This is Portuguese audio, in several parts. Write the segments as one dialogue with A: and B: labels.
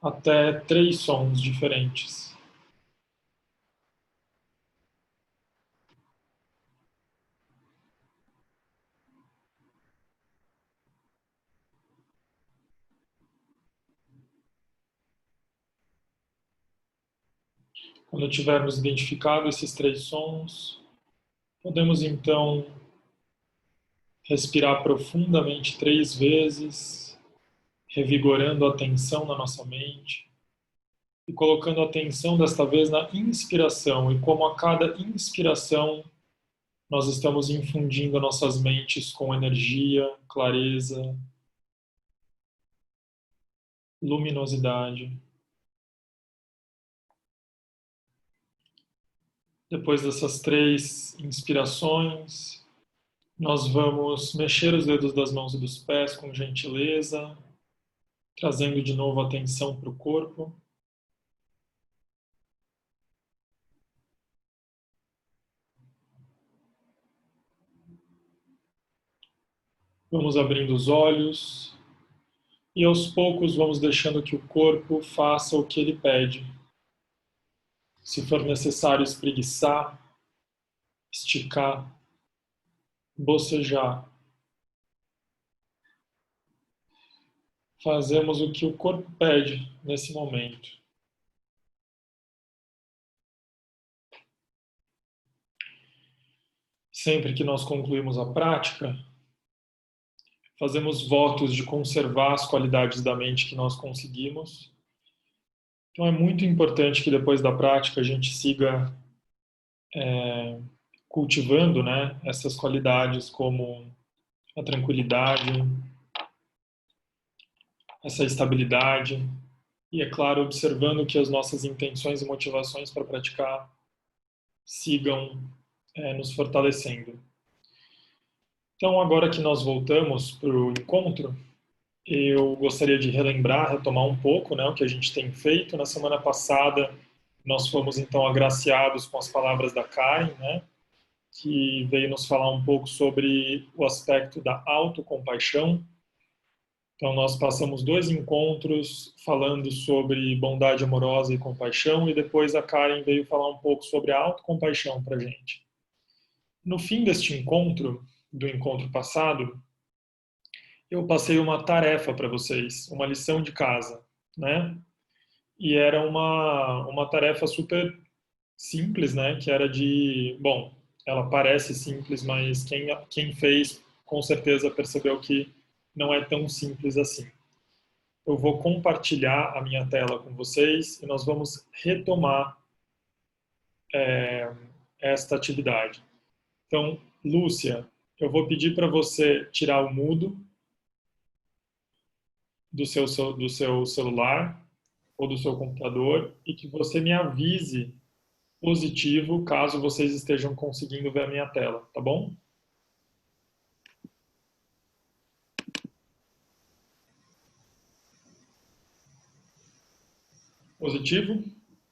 A: até 3 sons diferentes. Quando tivermos identificado esses 3 sons, podemos então respirar profundamente 3 vezes, revigorando a atenção na nossa mente e colocando a atenção desta vez na inspiração e como a cada inspiração nós estamos infundindo nossas mentes com energia, clareza, luminosidade. Depois dessas 3 inspirações, nós vamos mexer os dedos das mãos e dos pés com gentileza, trazendo de novo a atenção para o corpo. Vamos abrindo os olhos e aos poucos vamos deixando que o corpo faça o que ele pede. Se for necessário espreguiçar, esticar, bocejar, fazemos o que o corpo pede nesse momento. Sempre que nós concluímos a prática, fazemos votos de conservar as qualidades da mente que nós conseguimos. Então é muito importante que depois da prática a gente siga cultivando, né, essas qualidades como a tranquilidade, essa estabilidade e, é claro, observando que as nossas intenções e motivações para praticar sigam nos fortalecendo. Então, agora que nós voltamos para o encontro, eu gostaria de relembrar, retomar um pouco, né, o que a gente tem feito. Na semana passada, nós fomos então agraciados com as palavras da Karen, né, que veio nos falar um pouco sobre o aspecto da autocompaixão. Então, nós passamos 2 encontros falando sobre bondade amorosa e compaixão, e depois a Karen veio falar um pouco sobre a autocompaixão para a gente. No fim deste encontro, do encontro passado, eu passei uma tarefa para vocês, uma lição de casa, né? E era uma tarefa super simples, né? Que era de, bom, ela parece simples, mas quem fez com certeza percebeu que não é tão simples assim. Eu vou compartilhar a minha tela com vocês e nós vamos retomar esta atividade. Então, Lúcia, eu vou pedir para você tirar o mudo do seu celular ou do seu computador e que você me avise positivo caso vocês estejam conseguindo ver a minha tela, tá bom? Positivo?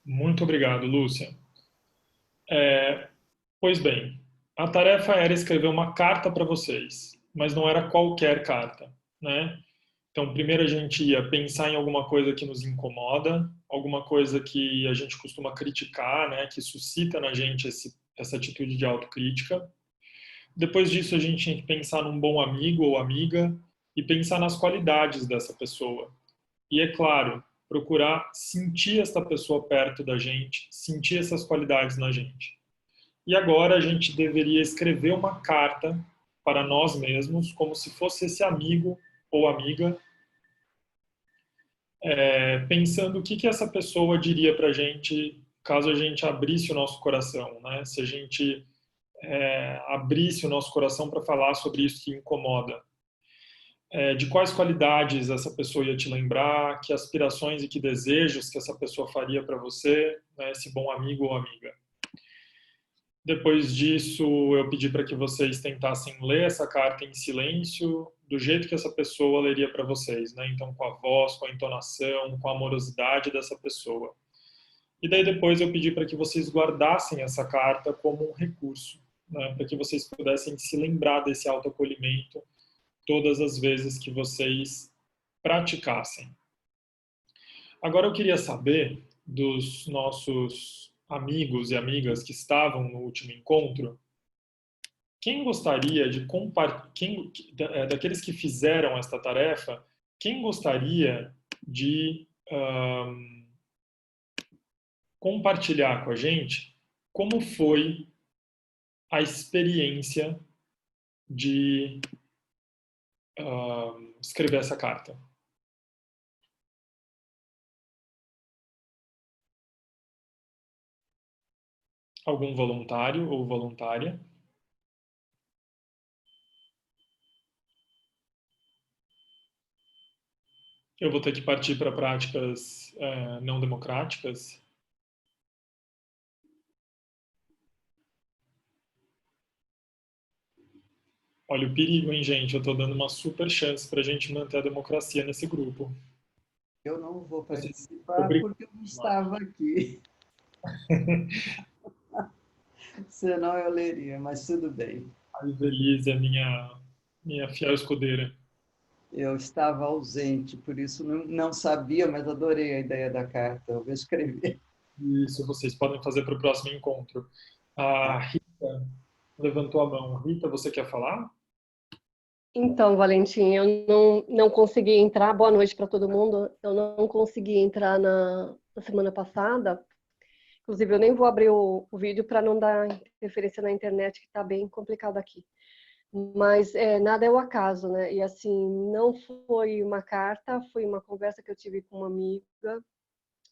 A: Muito obrigado, Lúcia. Pois bem, a tarefa era escrever uma carta para vocês, mas não era qualquer carta, né? Então, primeiro a gente ia pensar em alguma coisa que nos incomoda, alguma coisa que a gente costuma criticar, né, que suscita na gente essa atitude de autocrítica. Depois disso, a gente tinha que pensar num bom amigo ou amiga e pensar nas qualidades dessa pessoa. E, é claro, procurar sentir essa pessoa perto da gente, sentir essas qualidades na gente. E agora a gente deveria escrever uma carta para nós mesmos, como se fosse esse amigo ou amiga, pensando o que essa pessoa diria para a gente caso a gente abrisse o nosso coração, né? Se a gente abrisse o nosso coração para falar sobre isso que incomoda. De quais qualidades essa pessoa ia te lembrar, que aspirações e que desejos que essa pessoa faria para você, né, esse bom amigo ou amiga. Depois disso, eu pedi para que vocês tentassem ler essa carta em silêncio, do jeito que essa pessoa leria para vocês, né? Então, com a voz, com a entonação, com a amorosidade dessa pessoa. E daí depois eu pedi para que vocês guardassem essa carta como um recurso, né? Para que vocês pudessem se lembrar desse autoacolhimento todas as vezes que vocês praticassem. Agora eu queria saber dos nossos amigos e amigas que estavam no último encontro, quem gostaria de compartilhar, daqueles que fizeram esta tarefa, quem gostaria de compartilhar com a gente como foi a experiência de escrever essa carta? Algum voluntário ou voluntária? Eu vou ter que partir para práticas não democráticas. Olha o perigo, hein, gente? Eu estou dando uma super chance para a gente manter a democracia nesse grupo.
B: Eu não vou
A: Vocês...
B: participar porque eu não estava aqui. Senão eu leria, mas tudo bem.
A: A Ivelise é minha fiel escudeira.
B: Eu estava ausente, por isso não sabia, mas adorei a ideia da carta. Eu vou escrever.
A: Isso vocês podem fazer para o próximo encontro. A
B: Tá.
A: Rita levantou a mão. Rita, você quer falar?
C: Então, Valentim, eu não consegui entrar. Boa noite para todo mundo. Eu não consegui entrar na semana passada. Inclusive, eu nem vou abrir o vídeo para não dar interferência na internet, que está bem complicado aqui. Mas nada é o acaso, né? E assim, não foi uma carta, foi uma conversa que eu tive com uma amiga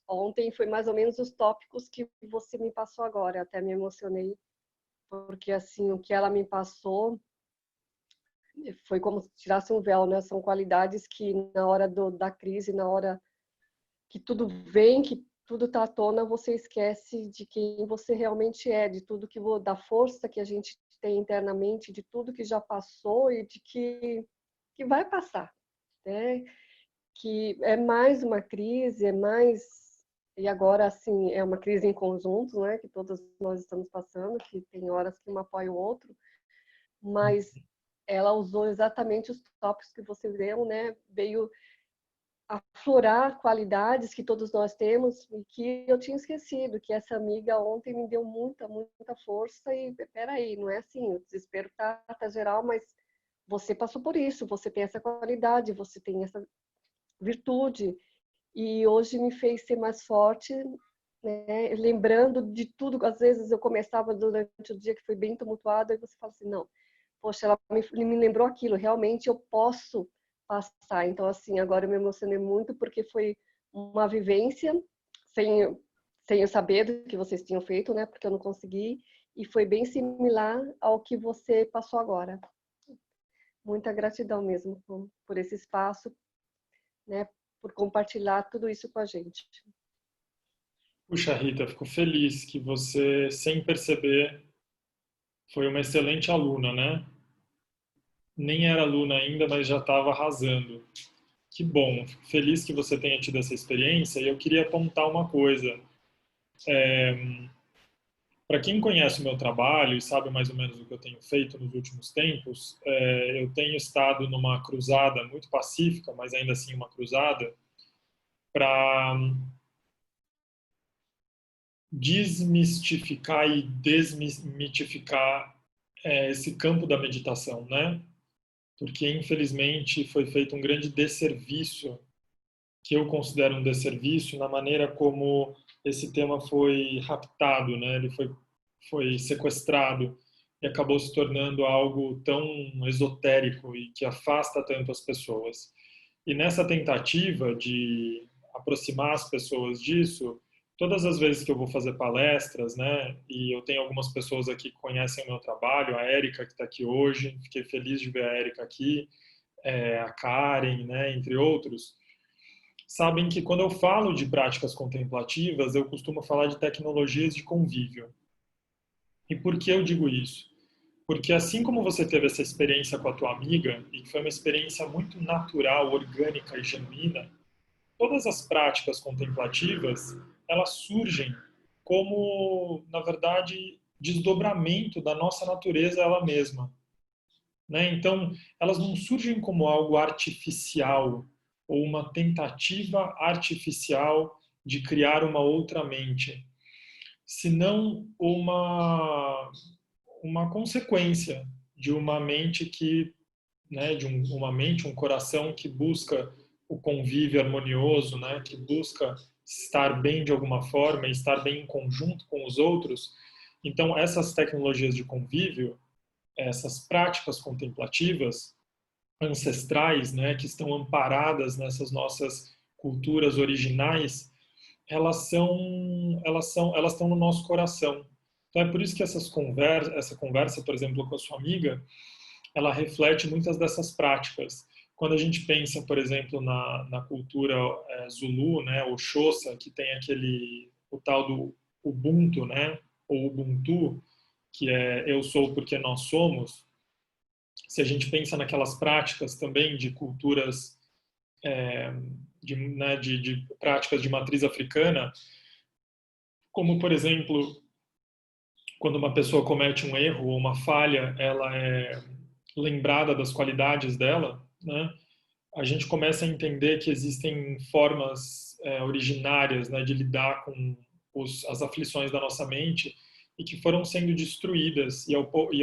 C: ontem. Foi mais ou menos os tópicos que você me passou agora. Até me emocionei, porque assim, o que ela me passou foi como se tirasse um véu, né? São qualidades que na hora da crise, na hora que tudo vem, que tudo está à tona, você esquece de quem você realmente é, de tudo da força que a gente tem internamente, de tudo que já passou e de que vai passar, né? Que é mais uma crise, é mais e agora assim é uma crise em conjunto, né? Que todos nós estamos passando, que tem horas que um apoia o outro, mas ela usou exatamente os tópicos que você deu, né? Veio aflorar qualidades que todos nós temos e que eu tinha esquecido, que essa amiga ontem me deu muita força e peraí, não é assim, o desespero tá geral, mas você passou por isso, você tem essa qualidade, você tem essa virtude e hoje me fez ser mais forte, né? Lembrando de tudo, às vezes eu começava durante o dia que foi bem tumultuado e você fala assim, não, poxa, ela me lembrou aquilo, realmente eu posso passar. Então, assim, agora eu me emocionei muito porque foi uma vivência sem eu saber do que vocês tinham feito, né? Porque eu não consegui. E foi bem similar ao que você passou agora. Muita gratidão mesmo por esse espaço, né? Por compartilhar tudo isso com a gente.
A: Puxa, Rita, fico feliz que você, sem perceber, foi uma excelente aluna, né? Nem era aluna ainda, mas já estava arrasando. Que bom, fico feliz que você tenha tido essa experiência e eu queria apontar uma coisa. Para quem conhece o meu trabalho e sabe mais ou menos o que eu tenho feito nos últimos tempos, eu tenho estado numa cruzada muito pacífica, mas ainda assim uma cruzada, para desmistificar e desmitificar esse campo da meditação, né? Porque infelizmente foi feito um grande desserviço, que eu considero um desserviço, na maneira como esse tema foi raptado, né? Ele foi sequestrado e acabou se tornando algo tão esotérico e que afasta tanto as pessoas. E nessa tentativa de aproximar as pessoas disso, todas as vezes que eu vou fazer palestras, né, e eu tenho algumas pessoas aqui que conhecem o meu trabalho, a Érica que está aqui hoje, fiquei feliz de ver a Érica aqui, a Karen, né, entre outros, sabem que quando eu falo de práticas contemplativas, eu costumo falar de tecnologias de convívio. E por que eu digo isso? Porque assim como você teve essa experiência com a tua amiga, e que foi uma experiência muito natural, orgânica e genuína, todas as práticas contemplativas, elas surgem como, na verdade, desdobramento da nossa natureza ela mesma, né? Então, elas não surgem como algo artificial, ou uma tentativa artificial de criar uma outra mente, senão uma consequência de uma mente que, né, de uma mente, um coração que busca o convívio harmonioso, né, que busca estar bem de alguma forma, estar bem em conjunto com os outros. Então, essas tecnologias de convívio, essas práticas contemplativas ancestrais, né, que estão amparadas nessas nossas culturas originais, elas estão no nosso coração. Então é por isso que essa conversa, por exemplo, com a sua amiga, ela reflete muitas dessas práticas. Quando a gente pensa, por exemplo, na cultura Zulu, né, ou Xhosa, que tem o tal do Ubuntu, né, ou Ubuntu, que é eu sou porque nós somos. Se a gente pensa naquelas práticas também de culturas, de práticas de matriz africana, como, por exemplo, quando uma pessoa comete um erro ou uma falha, ela é lembrada das qualidades dela, né? A gente começa a entender que existem formas originárias, né, de lidar com as aflições da nossa mente e que foram sendo destruídas e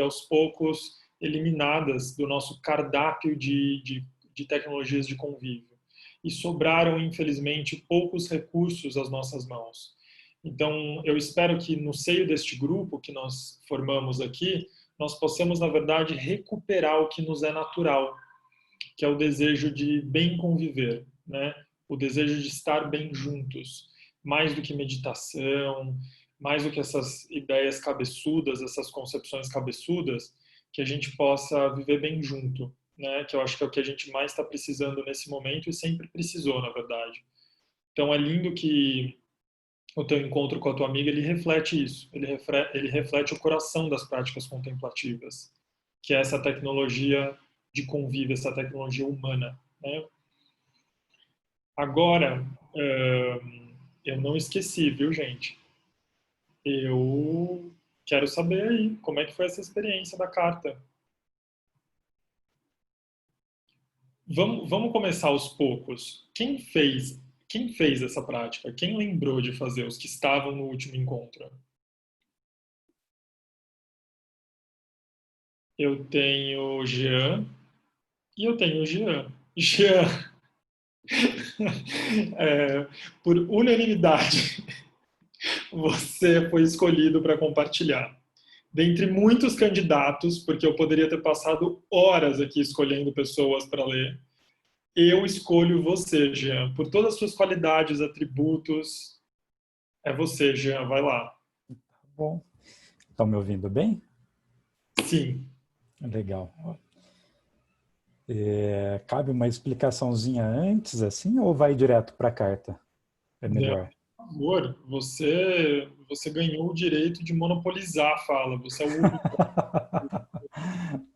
A: aos poucos eliminadas do nosso cardápio de tecnologias de convívio. E sobraram, infelizmente, poucos recursos às nossas mãos. Então, eu espero que no seio deste grupo que nós formamos aqui, nós possamos, na verdade, recuperar o que nos é natural, que é o desejo de bem conviver, né? O desejo de estar bem juntos, mais do que meditação, mais do que essas ideias cabeçudas, essas concepções cabeçudas, que a gente possa viver bem junto, né? Que eu acho que é o que a gente mais está precisando nesse momento e sempre precisou, na verdade. Então é lindo que o teu encontro com a tua amiga, ele reflete isso, ele reflete o coração das práticas contemplativas, que é essa tecnologia de convívio, essa tecnologia humana, né? Agora, eu não esqueci, viu, gente? Eu quero saber aí, como é que foi essa experiência da carta? Vamos começar aos poucos. Quem fez essa prática? Quem lembrou de fazer, os que estavam no último encontro? Eu tenho Jean e eu tenho Jean. Jean, por unanimidade, você foi escolhido para compartilhar. Dentre muitos candidatos, porque eu poderia ter passado horas aqui escolhendo pessoas para ler, eu escolho você, Jean. Por todas as suas qualidades, atributos, é você, Jean. Vai lá.
D: Bom, estão me ouvindo bem?
A: Sim.
D: Legal. Cabe uma explicaçãozinha antes, assim, ou vai direto para a carta? É melhor.
A: Por favor, você ganhou o direito de monopolizar a fala. Você é o único.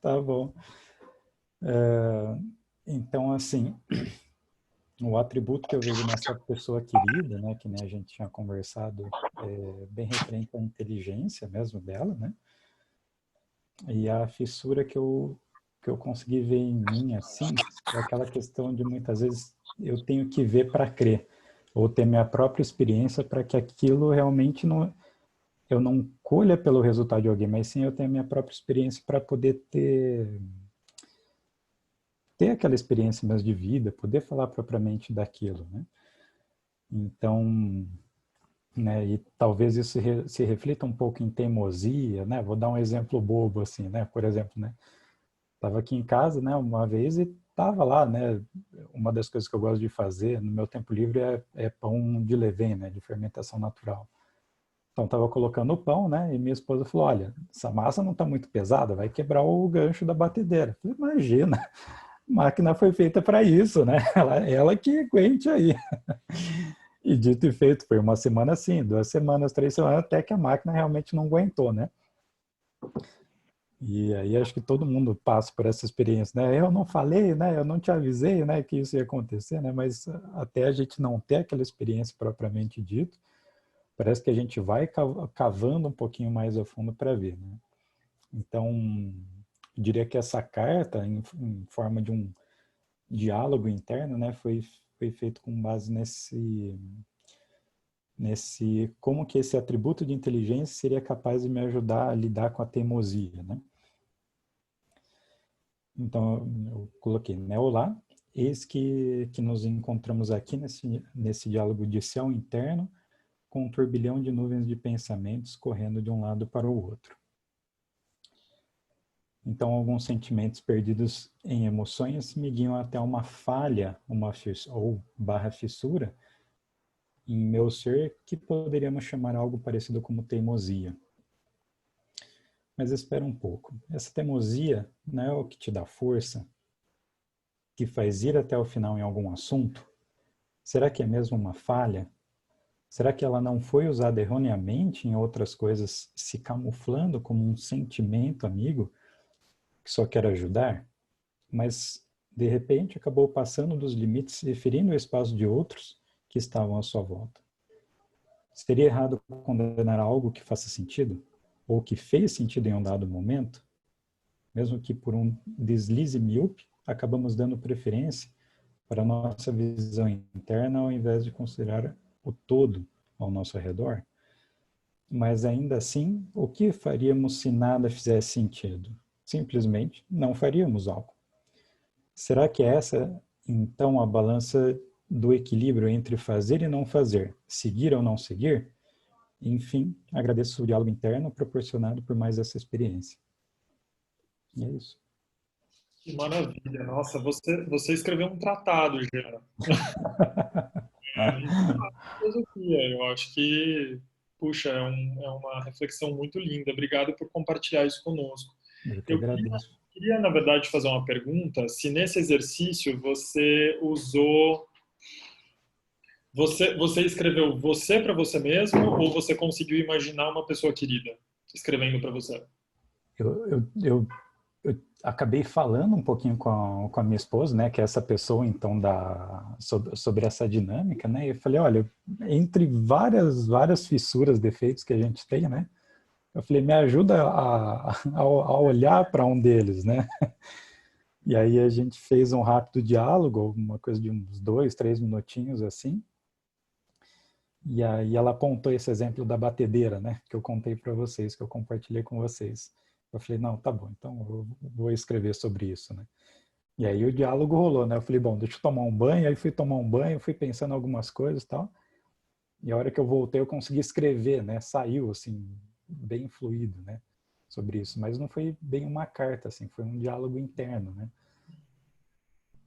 D: Tá bom. Então, assim, o atributo que eu vejo nessa pessoa querida, né, que né, a gente tinha conversado, bem referente à inteligência mesmo dela, né? E a fissura que eu consegui ver em mim, assim, é aquela questão de muitas vezes eu tenho que ver para crer, ou ter minha própria experiência para que aquilo realmente não, eu não colha pelo resultado de alguém, mas sim eu tenho a minha própria experiência para poder ter aquela experiência mesmo de vida, poder falar propriamente daquilo, né? Então, né, e talvez isso se reflita um pouco em teimosia, né? Vou dar um exemplo bobo assim, né? Por exemplo, né? Estava aqui em casa, né, uma vez e estava lá, né? Uma das coisas que eu gosto de fazer no meu tempo livre é pão de levain, né? De fermentação natural. Então estava colocando o pão, né? E minha esposa falou: olha, essa massa não está muito pesada, vai quebrar o gancho da batedeira. Eu falei: imagina, a máquina foi feita para isso, né? Ela que aguente aí. E dito e feito, foi uma semana assim, 2 semanas, 3 semanas, até que a máquina realmente não aguentou, né? E aí acho que todo mundo passa por essa experiência, né? Eu não falei, né? Eu não te avisei, né? Que isso ia acontecer, né? Mas até a gente não ter aquela experiência propriamente dito, parece que a gente vai cavando um pouquinho mais a fundo para ver, né? Então, eu diria que essa carta, em forma de diálogo interno, né, foi feito com base nesse como que esse atributo de inteligência seria capaz de me ajudar a lidar com a teimosia, né? Então, eu coloquei, né, olá, eis que nos encontramos aqui nesse diálogo de céu interno, com um turbilhão de nuvens de pensamentos correndo de um lado para o outro. Então, alguns sentimentos perdidos em emoções me guiam até uma falha, ou barra fissura, em meu ser, que poderíamos chamar algo parecido como teimosia. Mas espera um pouco. Essa teimosia não é o que te dá força, que faz ir até o final em algum assunto? Será que é mesmo uma falha? Será que ela não foi usada erroneamente em outras coisas, se camuflando como um sentimento amigo que só quer ajudar, mas de repente acabou passando dos limites e ferindo o espaço de outros que estavam à sua volta? Seria errado condenar algo que faça sentido? Ou que fez sentido em um dado momento? Mesmo que por um deslize míope, acabamos dando preferência para a nossa visão interna ao invés de considerar o todo ao nosso redor? Mas ainda assim, o que faríamos se nada fizesse sentido? Simplesmente não faríamos algo. Será que é essa, então, a balança do equilíbrio entre fazer e não fazer, seguir ou não seguir? Enfim, agradeço o diálogo interno proporcionado por mais essa experiência. E é isso.
A: Que maravilha. Nossa, você escreveu um tratado já. Filosofia. Eu acho que, puxa, é uma reflexão muito linda. Obrigado por compartilhar isso conosco.
D: Eu que
A: Eu
D: agradeço.
A: queria, na verdade, fazer uma pergunta. Se nesse exercício você usou... Você escreveu você para você mesmo ou você conseguiu imaginar uma pessoa querida escrevendo para você?
D: Eu acabei falando um pouquinho com a minha esposa, né, que é essa pessoa, então, sobre essa dinâmica, né, e eu falei, olha, entre várias fissuras, defeitos que a gente tem, né, eu falei, me ajuda a olhar para um deles, né, e aí a gente fez um rápido diálogo, uma coisa de uns 2, 3 minutinhos, assim, e aí ela apontou esse exemplo da batedeira, né, que eu contei para vocês, que eu compartilhei com vocês. Eu falei, não, tá bom, então eu vou escrever sobre isso, né. E aí o diálogo rolou, né, eu falei, bom, deixa eu tomar um banho, aí fui tomar um banho, fui pensando em algumas coisas e tal, e a hora que eu voltei eu consegui escrever, né, saiu, assim, bem fluido, né, sobre isso, mas não foi bem uma carta, assim, foi um diálogo interno, né.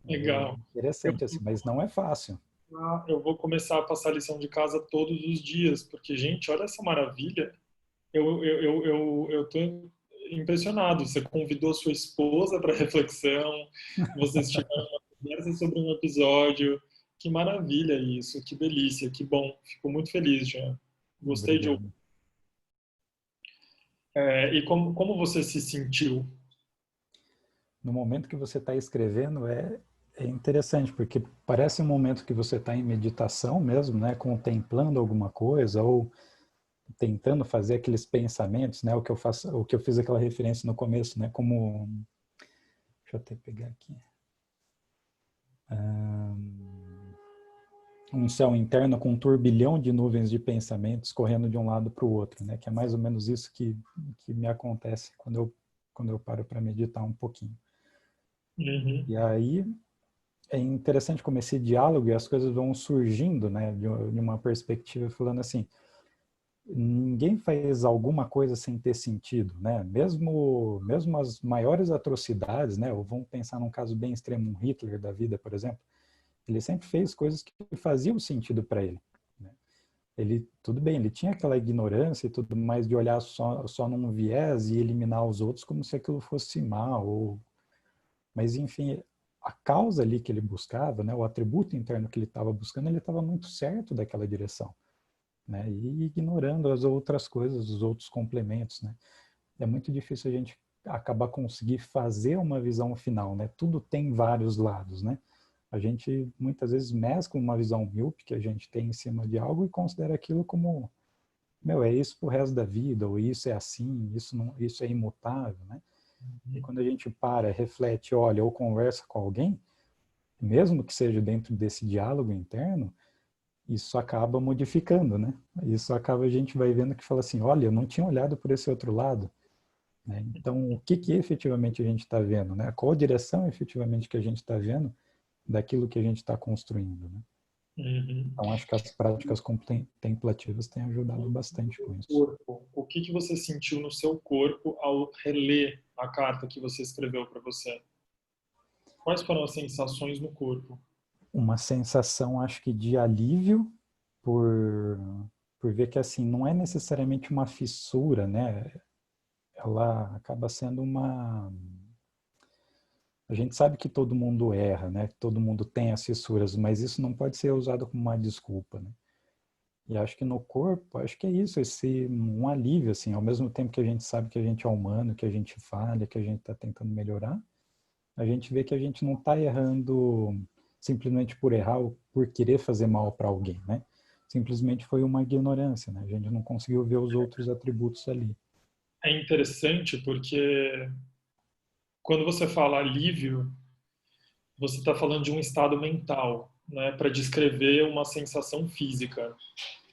D: É
A: Legal.
D: interessante, assim, mas não é fácil.
A: Eu vou começar a passar lição de casa todos os dias, porque, gente, olha essa maravilha. Eu tô impressionado. Você convidou sua esposa para reflexão, vocês tiveram uma conversa sobre um episódio. Que maravilha isso, que delícia, que bom. Fico muito feliz, já. Gostei de ouvir.
D: Obrigado.
A: E como você se sentiu?
D: No momento que você está escrevendo é interessante, porque parece um momento que você está em meditação mesmo, né, contemplando alguma coisa ou tentando fazer aqueles pensamentos, né, o que eu fiz aquela referência no começo, né, como, deixa eu até pegar aqui, um céu interno com um turbilhão de nuvens de pensamentos correndo de um lado para o outro, né, que é mais ou menos isso que me acontece quando eu paro para meditar um pouquinho.
A: Uhum.
D: E aí é interessante como esse diálogo e as coisas vão surgindo, né, de uma perspectiva falando assim, ninguém faz alguma coisa sem ter sentido, né, mesmo as maiores atrocidades, né, ou vamos pensar num caso bem extremo, um Hitler da vida, por exemplo, ele sempre fez coisas que faziam sentido para ele, né? Ele, tudo bem, ele tinha aquela ignorância e tudo mais de olhar só num viés e eliminar os outros como se aquilo fosse mal, mas enfim, a causa ali que ele buscava, né, o atributo interno que ele estava buscando, ele estava muito certo daquela direção, né, e ignorando as outras coisas, os outros complementos, né. É muito difícil a gente acabar conseguir fazer uma visão final, né, tudo tem vários lados, né. A gente muitas vezes mescla uma visão míope que a gente tem em cima de algo e considera aquilo como, meu, é isso pro resto da vida, ou isso é assim, isso é imutável, né. E quando a gente para, reflete, olha ou conversa com alguém, mesmo que seja dentro desse diálogo interno, isso acaba modificando, né? Isso acaba, a gente vai vendo que fala assim, olha, eu não tinha olhado por esse outro lado, né? Então, o que efetivamente a gente está vendo, né? Qual direção efetivamente que a gente está vendo daquilo que a gente está construindo, né?
A: Uhum.
D: Então, acho que as práticas contemplativas têm ajudado bastante com isso.
A: Corpo. O que você sentiu no seu corpo ao reler a carta que você escreveu para você? Quais foram as sensações no corpo?
D: Uma sensação, acho que de alívio por ver que, assim, não é necessariamente uma fissura, né? Ela acaba sendo uma... A gente sabe que todo mundo erra, né? Todo mundo tem as fissuras, mas isso não pode ser usado como uma desculpa, né? E acho que no corpo, acho que é isso, um alívio, assim, ao mesmo tempo que a gente sabe que a gente é humano, que a gente falha, que a gente está tentando melhorar, a gente vê que a gente não está errando simplesmente por errar ou por querer fazer mal para alguém, né? Simplesmente foi uma ignorância, né? A gente não conseguiu ver os outros atributos ali.
A: É interessante porque quando você fala alívio, você está falando de um estado mental, né, para descrever uma sensação física.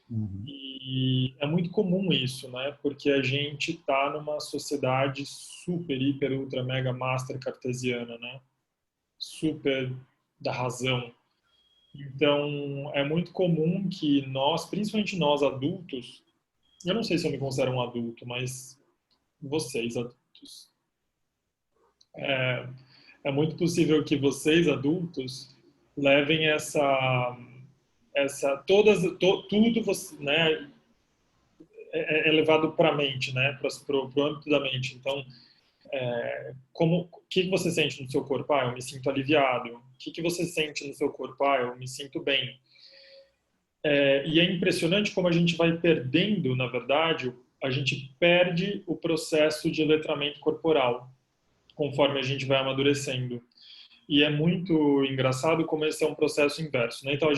D: Uhum.
A: E é muito comum isso, né, porque a gente está numa sociedade super, hiper, ultra, mega, master cartesiana, né, super da razão. Então, é muito comum que nós, principalmente nós adultos, eu não sei se eu me considero um adulto, mas vocês adultos, é muito possível que vocês adultos levem tudo você, né, é levado para a mente, né, para o âmbito da mente. Então, o que você sente no seu corpo? Ah, eu me sinto aliviado. O que você sente no seu corpo? Ah, eu me sinto bem. E é impressionante como a gente vai perdendo, na verdade, a gente perde o processo de letramento corporal conforme a gente vai amadurecendo. E é muito engraçado como esse é um processo inverso, né? Então a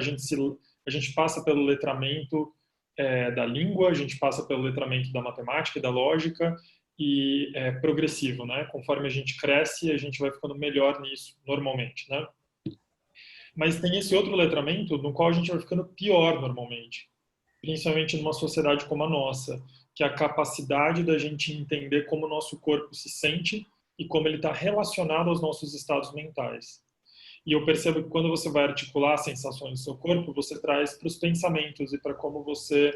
A: gente passa pelo letramento da língua, a gente passa pelo letramento da matemática e da lógica e é progressivo, né? Conforme a gente cresce, a gente vai ficando melhor nisso normalmente, né? Mas tem esse outro letramento no qual a gente vai ficando pior normalmente, principalmente numa sociedade como a nossa, que é a capacidade da gente entender como o nosso corpo se sente e como ele está relacionado aos nossos estados mentais. E eu percebo que quando você vai articular as sensações do seu corpo, você traz para os pensamentos e para como você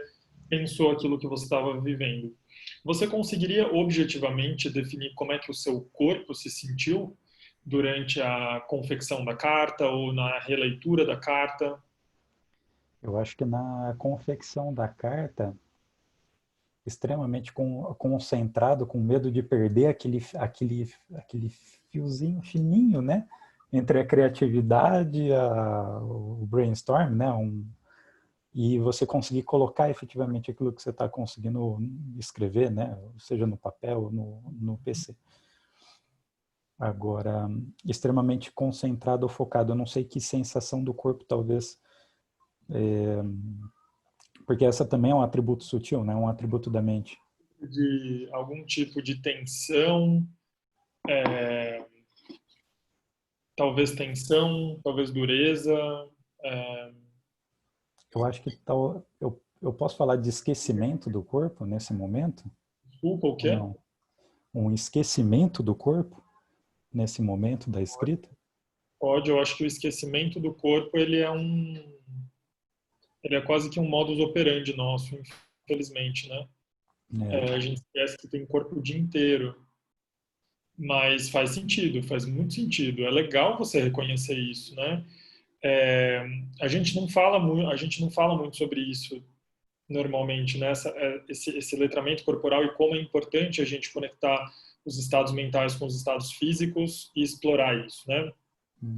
A: pensou aquilo que você estava vivendo. Você conseguiria objetivamente definir como é que o seu corpo se sentiu durante a confecção da carta ou na releitura da carta?
D: Eu acho que na confecção da carta, extremamente concentrado, com medo de perder aquele fiozinho fininho, né? Entre a criatividade, o brainstorm, né? E você conseguir colocar efetivamente aquilo que você está conseguindo escrever, né? Seja no papel ou no PC. Agora, extremamente concentrado ou focado, eu não sei que sensação do corpo talvez... porque essa também é um atributo sutil, né? Um atributo da mente.
A: De algum tipo de tensão, talvez dureza.
D: Eu acho que eu posso falar de esquecimento do corpo nesse momento?
A: Desculpa, o
D: Ou
A: quê?
D: não? Um esquecimento do corpo nesse momento da escrita?
A: Pode, eu acho que o esquecimento do corpo ele é quase que um modus operandi nosso, infelizmente, né? A gente esquece que tem corpo o dia inteiro, mas faz sentido, faz muito sentido. É legal você reconhecer isso, né? A gente não fala muito sobre isso normalmente, né? Esse letramento corporal e como é importante a gente conectar os estados mentais com os estados físicos e explorar isso, né?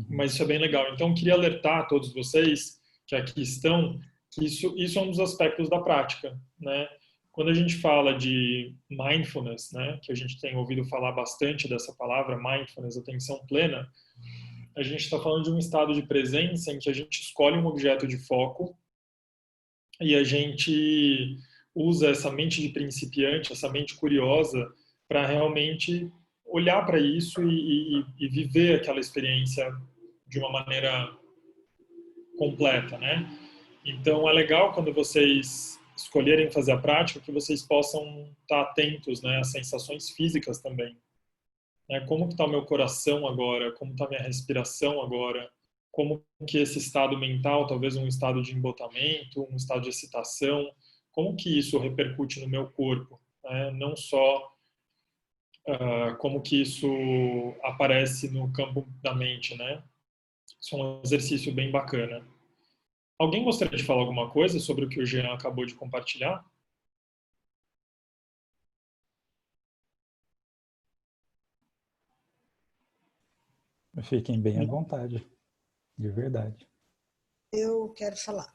A: Mas isso é bem legal. Então, eu queria alertar a todos vocês que aqui estão que isso é um dos aspectos da prática, né? Quando a gente fala de mindfulness, né, que a gente tem ouvido falar bastante dessa palavra, mindfulness, atenção plena, a gente está falando de um estado de presença em que a gente escolhe um objeto de foco e a gente usa essa mente de principiante, essa mente curiosa, para realmente olhar para isso e viver aquela experiência de uma maneira completa, né? Então, é legal quando vocês escolherem fazer a prática que vocês possam estar atentos, né, às sensações físicas também. Né? Como que está o meu coração agora? Como está a minha respiração agora? Como que esse estado mental, talvez um estado de embotamento, um estado de excitação, como que isso repercute no meu corpo? Né? Não só como que isso aparece no campo da mente, né? Isso é um exercício bem bacana. Alguém gostaria de falar alguma coisa sobre o que o Jean acabou de compartilhar?
D: Fiquem bem à vontade, de verdade.
E: Eu quero falar.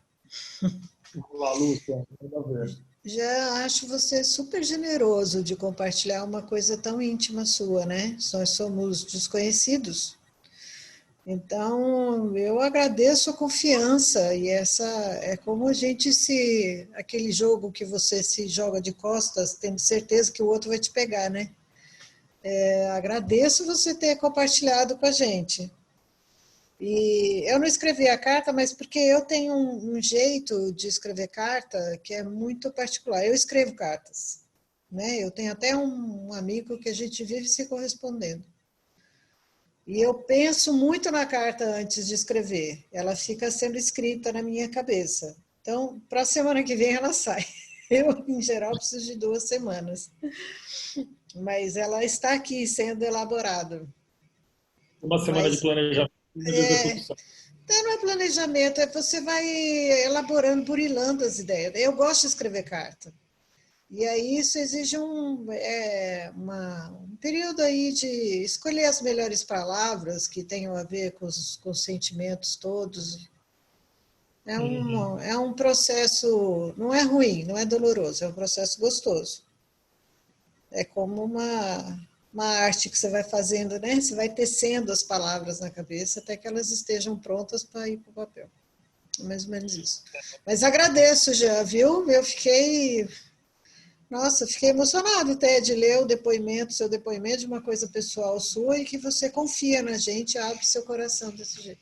A: Vamos lá, Lúcia, manda ver.
E: Já acho você super generoso de compartilhar uma coisa tão íntima sua, né? Nós somos desconhecidos. Então, eu agradeço a confiança e essa é como a gente aquele jogo que você se joga de costas, tendo certeza que o outro vai te pegar, né? Agradeço você ter compartilhado com a gente. E eu não escrevi a carta, mas porque eu tenho um jeito de escrever carta que é muito particular. Eu escrevo cartas, né? Eu tenho até um amigo que a gente vive se correspondendo. E eu penso muito na carta antes de escrever. Ela fica sendo escrita na minha cabeça. Então, para a semana que vem ela sai. Eu, em geral, preciso de 2 semanas. Mas ela está aqui sendo elaborada.
A: Uma semana de planejamento e de execução.
E: Então, não é planejamento, você vai elaborando, burilando as ideias. Eu gosto de escrever carta. E aí isso exige um período aí de escolher as melhores palavras que tenham a ver com os sentimentos todos. É um processo, não é ruim, não é doloroso, é um processo gostoso. É como uma arte que você vai fazendo, né? Você vai tecendo as palavras na cabeça até que elas estejam prontas para ir para o papel. É mais ou menos isso. Mas agradeço, já, viu? Nossa, fiquei emocionada até de ler seu depoimento de uma coisa pessoal sua e que você confia na gente, abre seu coração desse jeito.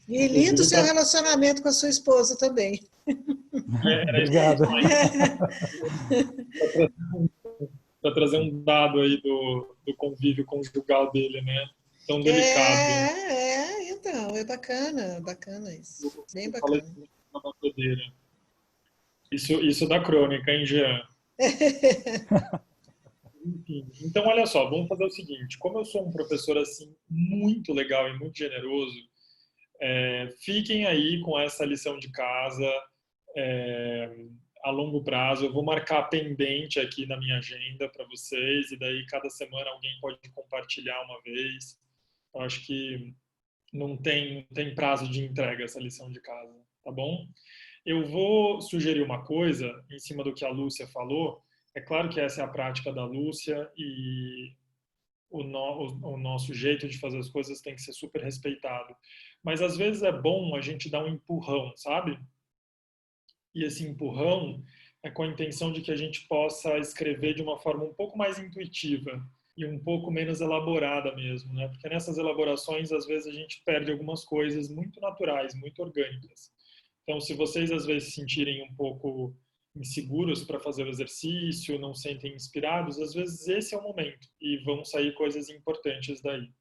E: E lindo seu relacionamento com a sua esposa também.
D: Obrigado.
A: Para trazer um dado aí do convívio conjugal dele, né? Tão delicado.
E: Então, é bacana isso. Bem bacana.
A: Isso da crônica, hein, Jean? Enfim, então, olha só, vamos fazer o seguinte. Como eu sou um professor assim muito legal e muito generoso, fiquem aí com essa lição de casa a longo prazo. Eu vou marcar pendente aqui na minha agenda para vocês e daí cada semana alguém pode compartilhar uma vez. Eu acho que não tem prazo de entrega essa lição de casa, tá bom? Eu vou sugerir uma coisa em cima do que a Lúcia falou. É claro que essa é a prática da Lúcia e o nosso jeito de fazer as coisas tem que ser super respeitado. Mas às vezes é bom a gente dar um empurrão, sabe? E esse empurrão é com a intenção de que a gente possa escrever de uma forma um pouco mais intuitiva e um pouco menos elaborada mesmo, né? Porque nessas elaborações, às vezes, a gente perde algumas coisas muito naturais, muito orgânicas. Então, se vocês, às vezes, se sentirem um pouco inseguros para fazer o exercício, não sentem inspirados, às vezes esse é o momento e vão sair coisas importantes daí.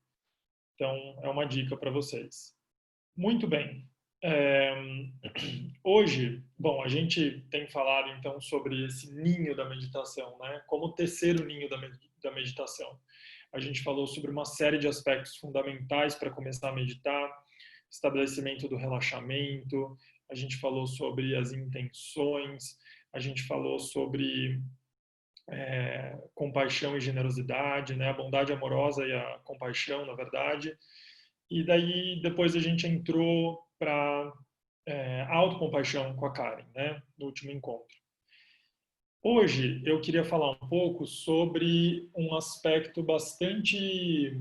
A: Então, é uma dica para vocês. Muito bem. Hoje, bom, a gente tem falado então sobre esse ninho da meditação, né? Como tecer o ninho da meditação. A gente falou sobre uma série de aspectos fundamentais para começar a meditar, estabelecimento do relaxamento, a gente falou sobre as intenções, a gente falou sobre compaixão e generosidade, né? A bondade amorosa e a compaixão, na verdade. E daí, depois a gente entrou para autocompaixão com a Karen, né? No último encontro. Hoje, eu queria falar um pouco sobre um aspecto bastante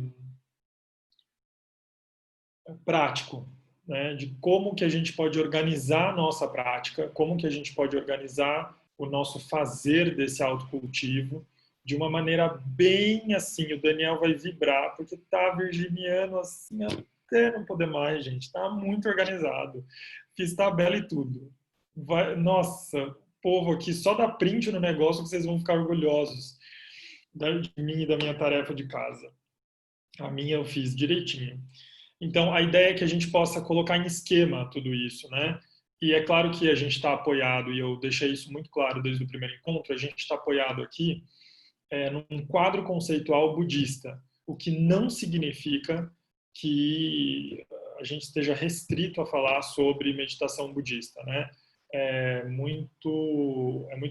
A: prático, né? De como que a gente pode organizar a nossa prática, como que a gente pode organizar o nosso fazer desse autocultivo de uma maneira bem assim, o Daniel vai vibrar, porque tá virginiano assim, até não poder mais, gente. Tá muito organizado. Fiz tabela e tudo. Nossa, povo aqui, só dá print no negócio que vocês vão ficar orgulhosos de mim e da minha tarefa de casa. A minha eu fiz direitinho. Então, a ideia é que a gente possa colocar em esquema tudo isso, né? E é claro que a gente está apoiado, e eu deixei isso muito claro desde o primeiro encontro, a gente está apoiado aqui num quadro conceitual budista, o que não significa que a gente esteja restrito a falar sobre meditação budista, né? É muito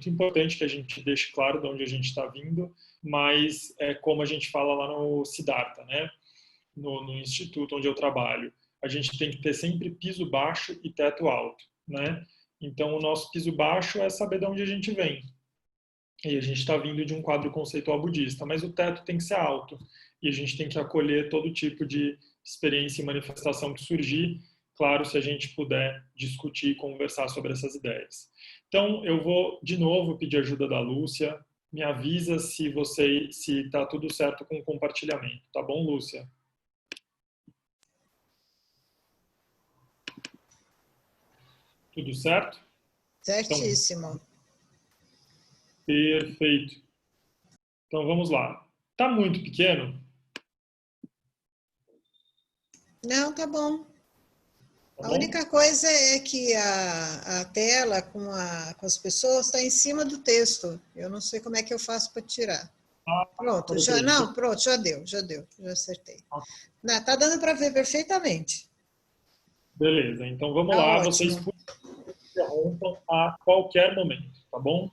A: importante que a gente deixe claro de onde a gente está vindo, mas é como a gente fala lá no Siddhartha, né? No instituto onde eu trabalho. A gente tem que ter sempre piso baixo e teto alto, né? Então, o nosso piso baixo é saber de onde a gente vem. E a gente está vindo de um quadro conceitual budista, mas o teto tem que ser alto. E a gente tem que acolher todo tipo de experiência e manifestação que surgir, claro, se a gente puder discutir e conversar sobre essas ideias. Então, eu vou, de novo, pedir ajuda da Lúcia. Me avisa se está tudo certo com o compartilhamento. Tá bom, Lúcia? Tudo certo?
E: Certíssimo.
A: Então, perfeito. Então, vamos lá. Tá muito pequeno?
E: Não, tá bom.
A: Tá
E: A
A: bom?
E: única coisa é que a tela com as pessoas está em cima do texto. Eu não sei como é que eu faço para tirar. Pronto, já deu, já acertei. Tá dando para ver perfeitamente.
A: Beleza, então vamos
E: Tá
A: lá.
E: ótimo.
A: Vocês interrompam a qualquer momento, tá bom?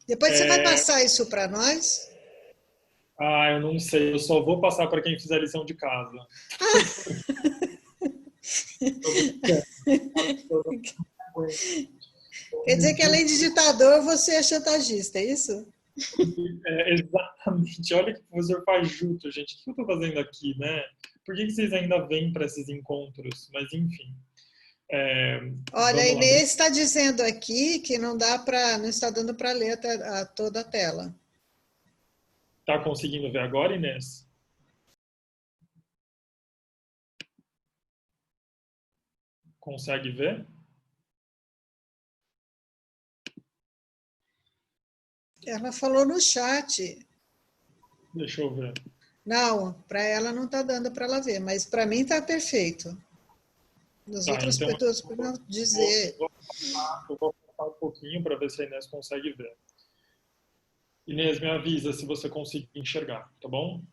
E: Depois você vai passar isso para nós?
A: Eu não sei, eu só vou passar para quem fizer a lição de casa.
E: Quer dizer que além de ditador, você é chantagista, é isso?
A: Exatamente. Olha que o professor fajuto, gente. O que eu estou fazendo aqui, né? Por que vocês ainda vêm para esses encontros? Mas, enfim.
E: Olha, a Inês está dizendo aqui que não está dando para ler toda a tela.
A: Está conseguindo ver agora, Inês? Consegue ver?
E: Ela falou no chat.
A: Deixa eu ver.
E: Não, para ela não está dando para ela ver, mas para mim está perfeito. As outras
A: então,
E: pessoas podem dizer.
A: Eu vou passar um pouquinho para ver se a Inês consegue ver. Inês, me avisa se você conseguir enxergar, tá bom?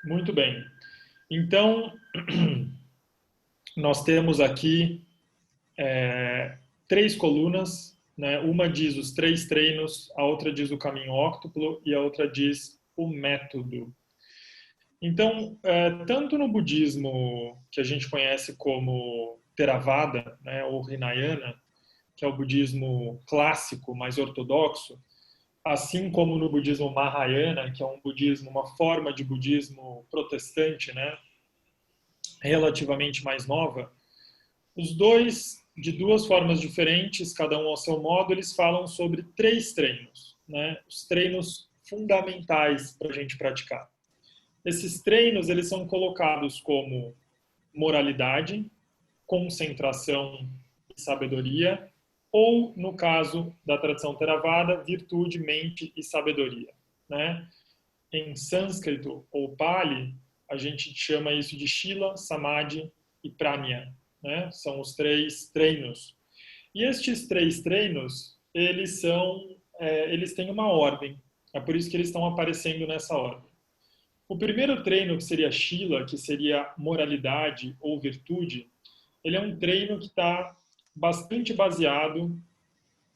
A: Muito bem. Então, nós temos aqui 3 colunas, né? Uma diz os 3 treinos, a outra diz o caminho óctuplo e a outra diz o método. Então, tanto no budismo que a gente conhece como Theravada, né, ou Hinayana, que é o budismo clássico, mais ortodoxo, assim como no budismo Mahayana, que é uma forma de budismo protestante, né, relativamente mais nova, os dois, de 2 formas diferentes, cada um ao seu modo, eles falam sobre 3 treinos, né, os treinos fundamentais para a gente praticar. Esses treinos, eles são colocados como moralidade, concentração e sabedoria, ou, no caso da tradição Theravada, virtude, mente e sabedoria, né? Em sânscrito ou Pali, a gente chama isso de Shila, Samadhi e Pramya, né? São os 3 treinos. E estes 3 treinos, eles têm uma ordem. É por isso que eles estão aparecendo nessa ordem. O primeiro treino, que seria Shila, que seria moralidade ou virtude, ele é um treino que está bastante baseado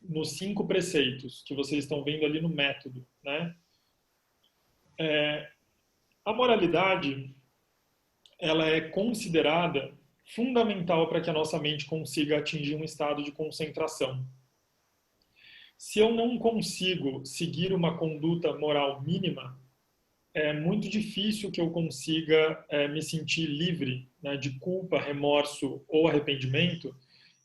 A: nos 5 preceitos que vocês estão vendo ali no método, né? A moralidade, ela é considerada fundamental para que a nossa mente consiga atingir um estado de concentração. Se eu não consigo seguir uma conduta moral mínima, é muito difícil que eu consiga me sentir livre, né, de culpa, remorso ou arrependimento,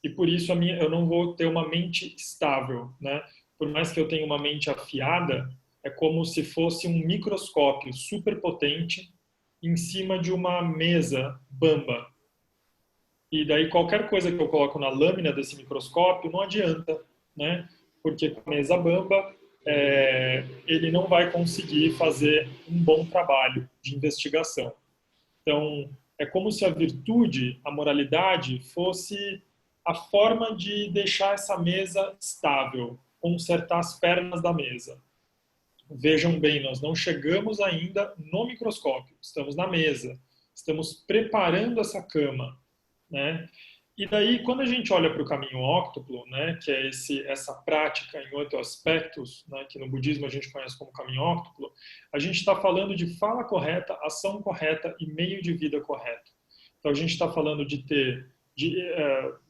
A: e por isso eu não vou ter uma mente estável, né? Por mais que eu tenha uma mente afiada, é como se fosse um microscópio super potente em cima de uma mesa bamba. E daí qualquer coisa que eu coloco na lâmina desse microscópio não adianta, né? Porque com a mesa bamba ele não vai conseguir fazer um bom trabalho de investigação. Então, é como se a virtude, a moralidade, fosse a forma de deixar essa mesa estável, consertar as pernas da mesa. Vejam bem, nós não chegamos ainda no microscópio, estamos na mesa, estamos preparando essa cama, né? E daí, quando a gente olha para o caminho óctuplo, né, que é essa prática em 8 aspectos, né, que no budismo a gente conhece como caminho óctuplo, a gente está falando de fala correta, ação correta e meio de vida correto. Então, a gente está falando de ter,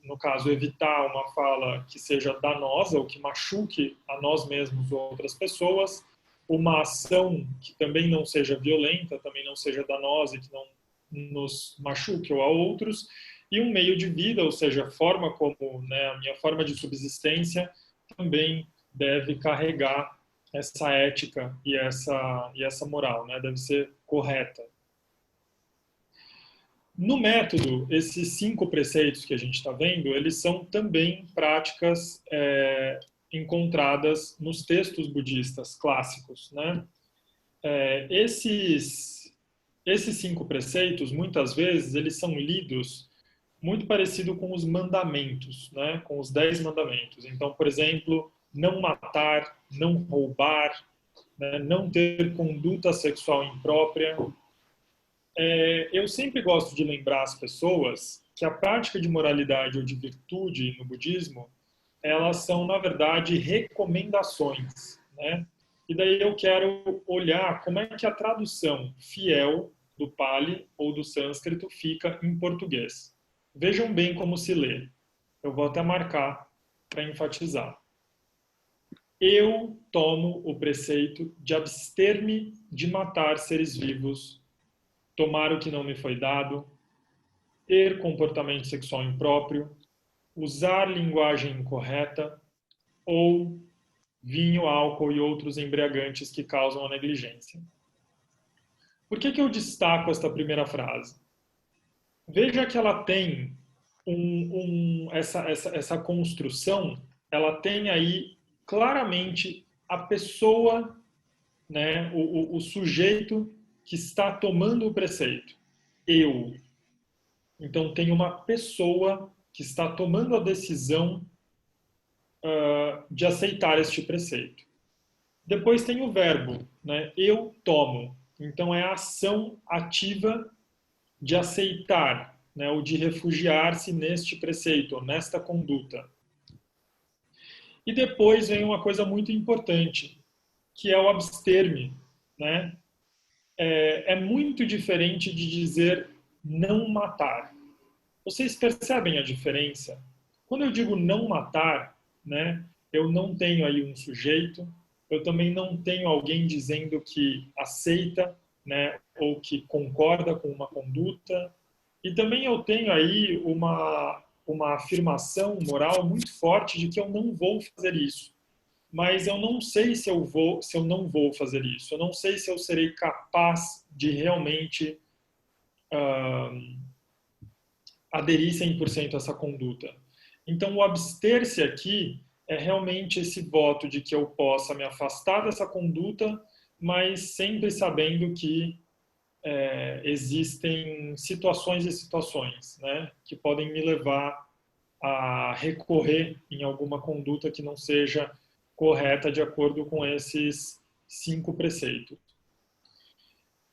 A: no caso, evitar uma fala que seja danosa ou que machuque a nós mesmos ou outras pessoas, uma ação que também não seja violenta, também não seja danosa e que não nos machuque ou a outros, e um meio de vida, ou seja, a forma como, né, a minha forma de subsistência também deve carregar essa ética e essa moral, né, deve ser correta. No método, esses 5 preceitos que a gente está vendo, eles são também práticas encontradas nos textos budistas clássicos, né? Esses 5 preceitos, muitas vezes, eles são lidos muito parecido com os mandamentos, né? Com os 10 mandamentos. Então, por exemplo, não matar, não roubar, né? Não ter conduta sexual imprópria. Eu sempre gosto de lembrar as pessoas que a prática de moralidade ou de virtude no budismo, elas são, na verdade, recomendações, né? E daí eu quero olhar como é que a tradução fiel do Pali ou do sânscrito fica em português. Vejam bem como se lê. Eu vou até marcar para enfatizar. Eu tomo o preceito de abster-me de matar seres vivos, tomar o que não me foi dado, ter comportamento sexual impróprio, usar linguagem incorreta ou vinho, álcool e outros embriagantes que causam a negligência. Por que eu destaco esta primeira frase? Veja que ela tem essa construção, ela tem aí claramente a pessoa, né, o sujeito que está tomando o preceito. Eu. Então tem uma pessoa que está tomando a decisão de aceitar este preceito. Depois tem o verbo, né, eu tomo. Então é a ação ativa de aceitar, né, ou de refugiar-se neste preceito, nesta conduta. E depois vem uma coisa muito importante, que é o abster-me, né? É muito diferente de dizer não matar. Vocês percebem a diferença? Quando eu digo não matar, né, eu não tenho aí um sujeito, eu também não tenho alguém dizendo que aceita, né, ou que concorda com uma conduta. E também eu tenho aí uma afirmação moral muito forte de que eu não vou fazer isso. Mas eu não sei se eu não vou fazer isso. Eu não sei se eu serei capaz de realmente aderir 100% a essa conduta. Então, o abster-se aqui é realmente esse voto de que eu possa me afastar dessa conduta, mas sempre sabendo que existem situações e situações, né, que podem me levar a recorrer em alguma conduta que não seja correta de acordo com esses 5 preceitos.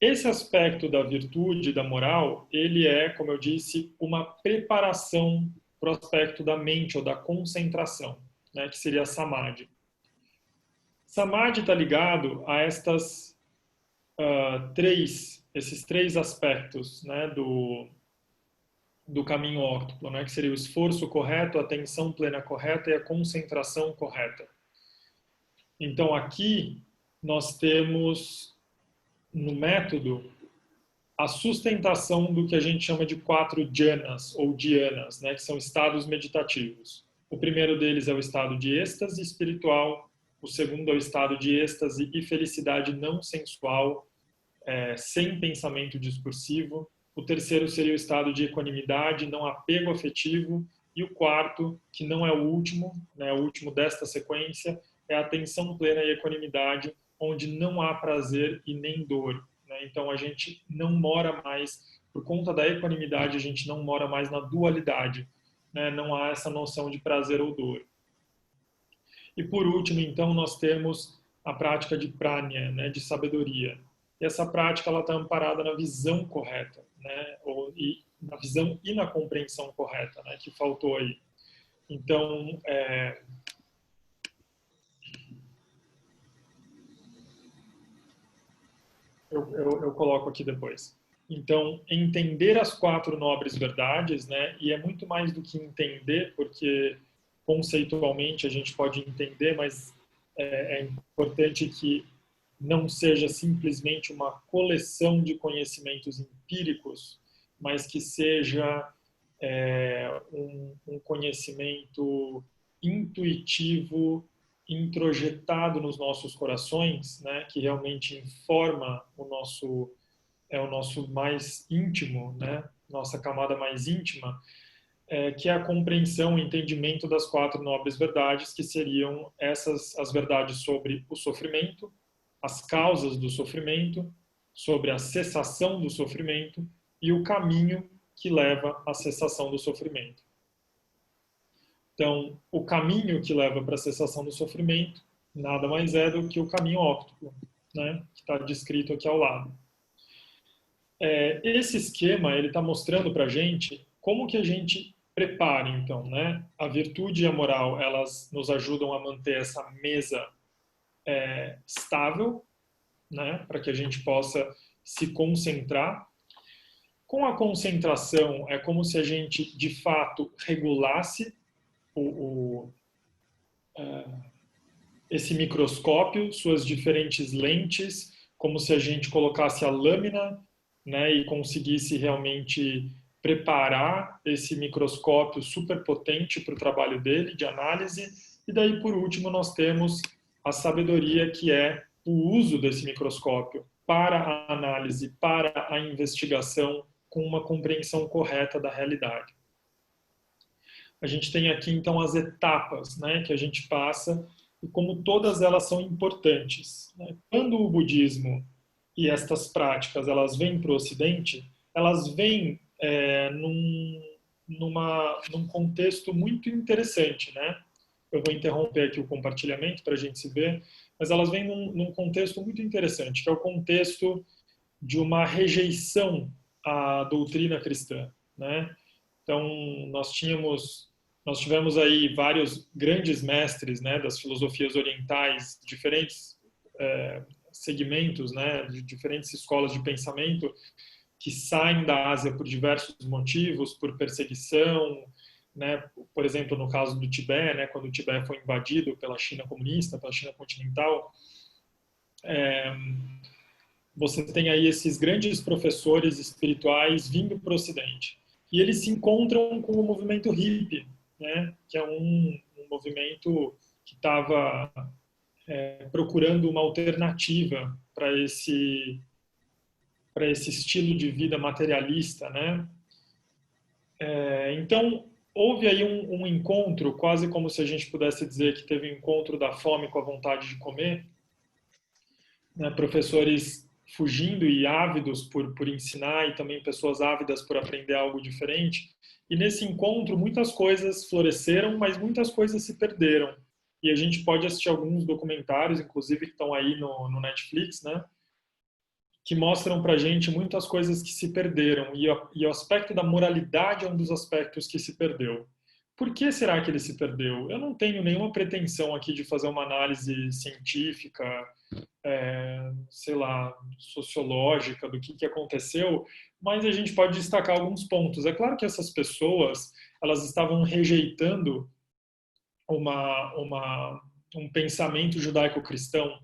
A: Esse aspecto da virtude, da moral, ele é, como eu disse, uma preparação para o aspecto da mente ou da concentração, né, que seria a samadhi. Samadhi está ligado a esses 3 aspectos, né, do caminho óctuplo, né, que seria o esforço correto, a atenção plena correta e a concentração correta. Então aqui nós temos no método a sustentação do que a gente chama de 4 jhanas ou dhyanas, né, que são estados meditativos. O primeiro deles é o estado de êxtase espiritual, o segundo é o estado de êxtase e felicidade não sensual, sem pensamento discursivo. O terceiro seria o estado de equanimidade, não apego afetivo. E o quarto, que não é o último, né, o último desta sequência, é a atenção plena e equanimidade, onde não há prazer e nem dor. Né? Então, a gente não mora mais, por conta da equanimidade, a gente não mora mais na dualidade. Né? Não há essa noção de prazer ou dor. E por último, então, nós temos a prática de prânia, né, de sabedoria. E essa prática ela está amparada na visão correta, né, na visão e na compreensão correta, né, que faltou aí. Então, eu coloco aqui depois. Então, entender as 4 nobres verdades, né, e é muito mais do que entender, porque conceitualmente a gente pode entender, mas é importante que não seja simplesmente uma coleção de conhecimentos empíricos, mas que seja um conhecimento intuitivo, introjetado nos nossos corações, né, que realmente informa o nosso mais íntimo, né, nossa camada mais íntima, que é a compreensão e entendimento das 4 nobres verdades, que seriam as verdades sobre o sofrimento, as causas do sofrimento, sobre a cessação do sofrimento e o caminho que leva à cessação do sofrimento. Então, o caminho que leva para a cessação do sofrimento nada mais é do que o caminho óptico, né, que está descrito aqui ao lado. Esse esquema ele está mostrando para a gente como que a gente prepara, então, né? A virtude e a moral, elas nos ajudam a manter essa mesa estável, né? Para que a gente possa se concentrar. Com a concentração, é como se a gente, de fato, regulasse esse microscópio, suas diferentes lentes, como se a gente colocasse a lâmina, né, e conseguisse realmente preparar esse microscópio super potente para o trabalho dele, de análise. E daí, por último, nós temos a sabedoria, que é o uso desse microscópio para a análise, para a investigação, com uma compreensão correta da realidade. A gente tem aqui, então, as etapas, né, que a gente passa, e como todas elas são importantes. Né? Quando o budismo e estas práticas elas vêm para o Ocidente, elas vêm num contexto muito interessante, né? Eu vou interromper aqui o compartilhamento para a gente se ver, mas elas vêm num contexto muito interessante, que é o contexto de uma rejeição à doutrina cristã, né? Então, nós tivemos aí vários grandes mestres, né, das filosofias orientais, diferentes segmentos, né, de diferentes escolas de pensamento que saem da Ásia por diversos motivos, por perseguição, né, por exemplo, no caso do Tibete, né, quando o Tibete foi invadido pela China comunista, pela China continental, você tem aí esses grandes professores espirituais vindo para o Ocidente. E eles se encontram com o movimento hippie, né, que é um movimento que estava procurando uma alternativa para esse estilo de vida materialista, né? Então, houve aí um encontro, quase como se a gente pudesse dizer que teve um encontro da fome com a vontade de comer, né? Professores fugindo e ávidos por ensinar, e também pessoas ávidas por aprender algo diferente. E nesse encontro, muitas coisas floresceram, mas muitas coisas se perderam. E a gente pode assistir alguns documentários, inclusive que estão aí no Netflix, né? Que mostram pra gente muitas coisas que se perderam. E o aspecto da moralidade é um dos aspectos que se perdeu. Por que será que ele se perdeu? Eu não tenho nenhuma pretensão aqui de fazer uma análise científica, sei lá, sociológica do que aconteceu, mas a gente pode destacar alguns pontos. É claro que essas pessoas, elas estavam rejeitando um pensamento judaico-cristão,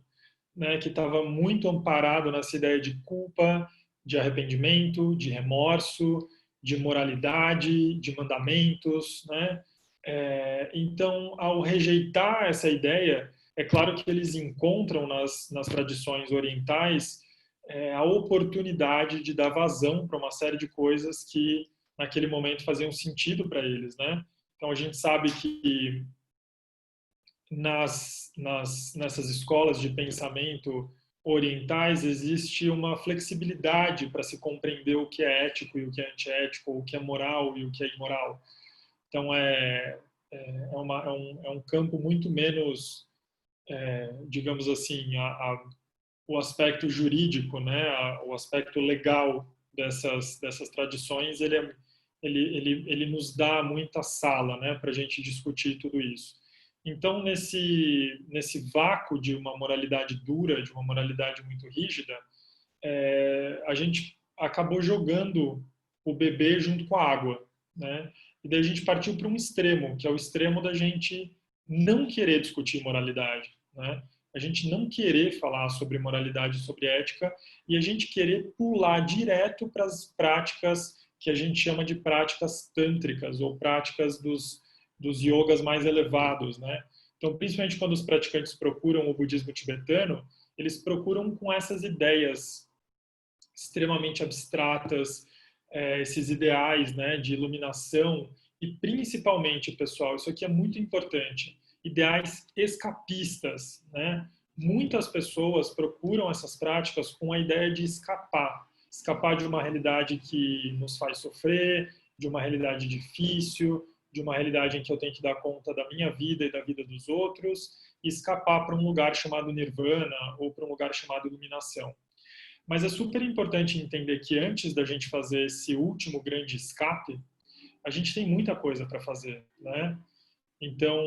A: né, que estava muito amparado nessa ideia de culpa, de arrependimento, de remorso, de moralidade, de mandamentos, né? Então, ao rejeitar essa ideia, é claro que eles encontram nas tradições orientais a oportunidade de dar vazão para uma série de coisas que naquele momento faziam sentido para eles, né? Então a gente sabe que nessas escolas de pensamento orientais existe uma flexibilidade para se compreender o que é ético e o que é antiético, o que é moral e o que é imoral. Então é um campo muito menos, digamos assim, o aspecto jurídico, né, o aspecto legal dessas tradições, ele nos dá muita sala, né, para a gente discutir tudo isso. Então, nesse vácuo de uma moralidade dura, de uma moralidade muito rígida, a gente acabou jogando o bebê junto com a água, né? E daí a gente partiu para um extremo, que é o extremo da gente não querer discutir moralidade, né? A gente não querer falar sobre moralidade, sobre ética, e a gente querer pular direto para as práticas que a gente chama de práticas tântricas, ou práticas dos yogas mais elevados, né? Então, principalmente quando os praticantes procuram o budismo tibetano, eles procuram com essas ideias extremamente abstratas, esses ideais, né, de iluminação e principalmente, pessoal, isso aqui é muito importante, ideais escapistas, né? Muitas pessoas procuram essas práticas com a ideia de escapar de uma realidade que nos faz sofrer, de uma realidade difícil, de uma realidade em que eu tenho que dar conta da minha vida e da vida dos outros, e escapar para um lugar chamado nirvana ou para um lugar chamado iluminação. Mas é super importante entender que antes da gente fazer esse último grande escape, a gente tem muita coisa para fazer, né? Então,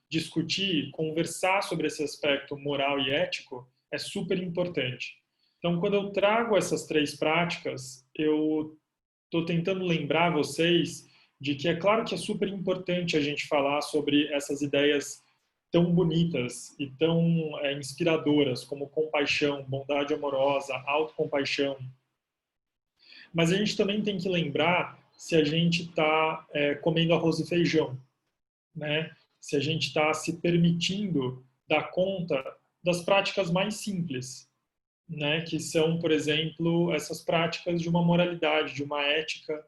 A: discutir, conversar sobre esse aspecto moral e ético é super importante. Então, quando eu trago essas 3 práticas, eu estou tentando lembrar vocês de que é claro que é super importante a gente falar sobre essas ideias tão bonitas e tão inspiradoras como compaixão, bondade amorosa, autocompaixão. Mas a gente também tem que lembrar se a gente está comendo arroz e feijão, né? Se a gente está se permitindo dar conta das práticas mais simples, né? Que são, por exemplo, essas práticas de uma moralidade, de uma ética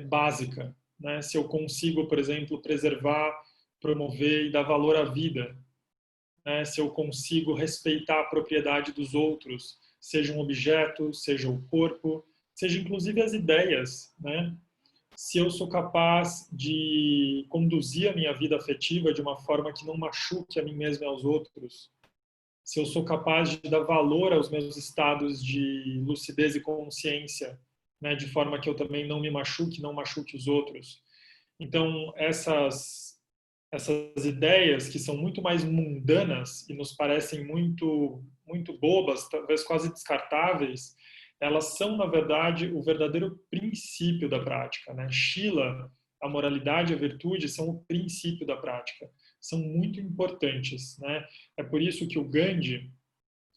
A: básica, né? Se eu consigo, por exemplo, preservar, promover e dar valor à vida, né? Se eu consigo respeitar a propriedade dos outros, seja um objeto, seja o corpo, seja inclusive as ideias, né? Se eu sou capaz de conduzir a minha vida afetiva de uma forma que não machuque a mim mesmo e aos outros, se eu sou capaz de dar valor aos meus estados de lucidez e consciência, né, de forma que eu também não me machuque, não machuque os outros. Então, essas ideias que são muito mais mundanas e nos parecem muito bobas, talvez quase descartáveis, elas são, na verdade, o verdadeiro princípio da prática, né? Shila, a moralidade e a virtude são o princípio da prática. São muito importantes, né? É por isso que o Gandhi,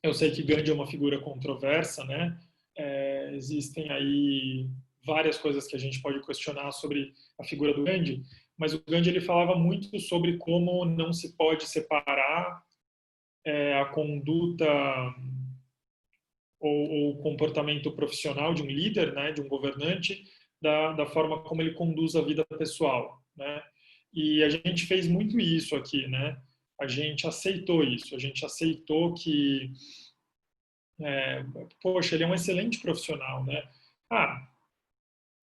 A: eu sei que Gandhi é uma figura controversa, né? Existem aí várias coisas que a gente pode questionar sobre a figura do Gandhi, mas o Gandhi ele falava muito sobre como não se pode separar a conduta ou o comportamento profissional de um líder, né, de um governante, da forma como ele conduz a vida pessoal, né? E a gente fez muito isso aqui, né? A gente aceitou isso, a gente aceitou que, poxa, ele é um excelente profissional, né? Ah,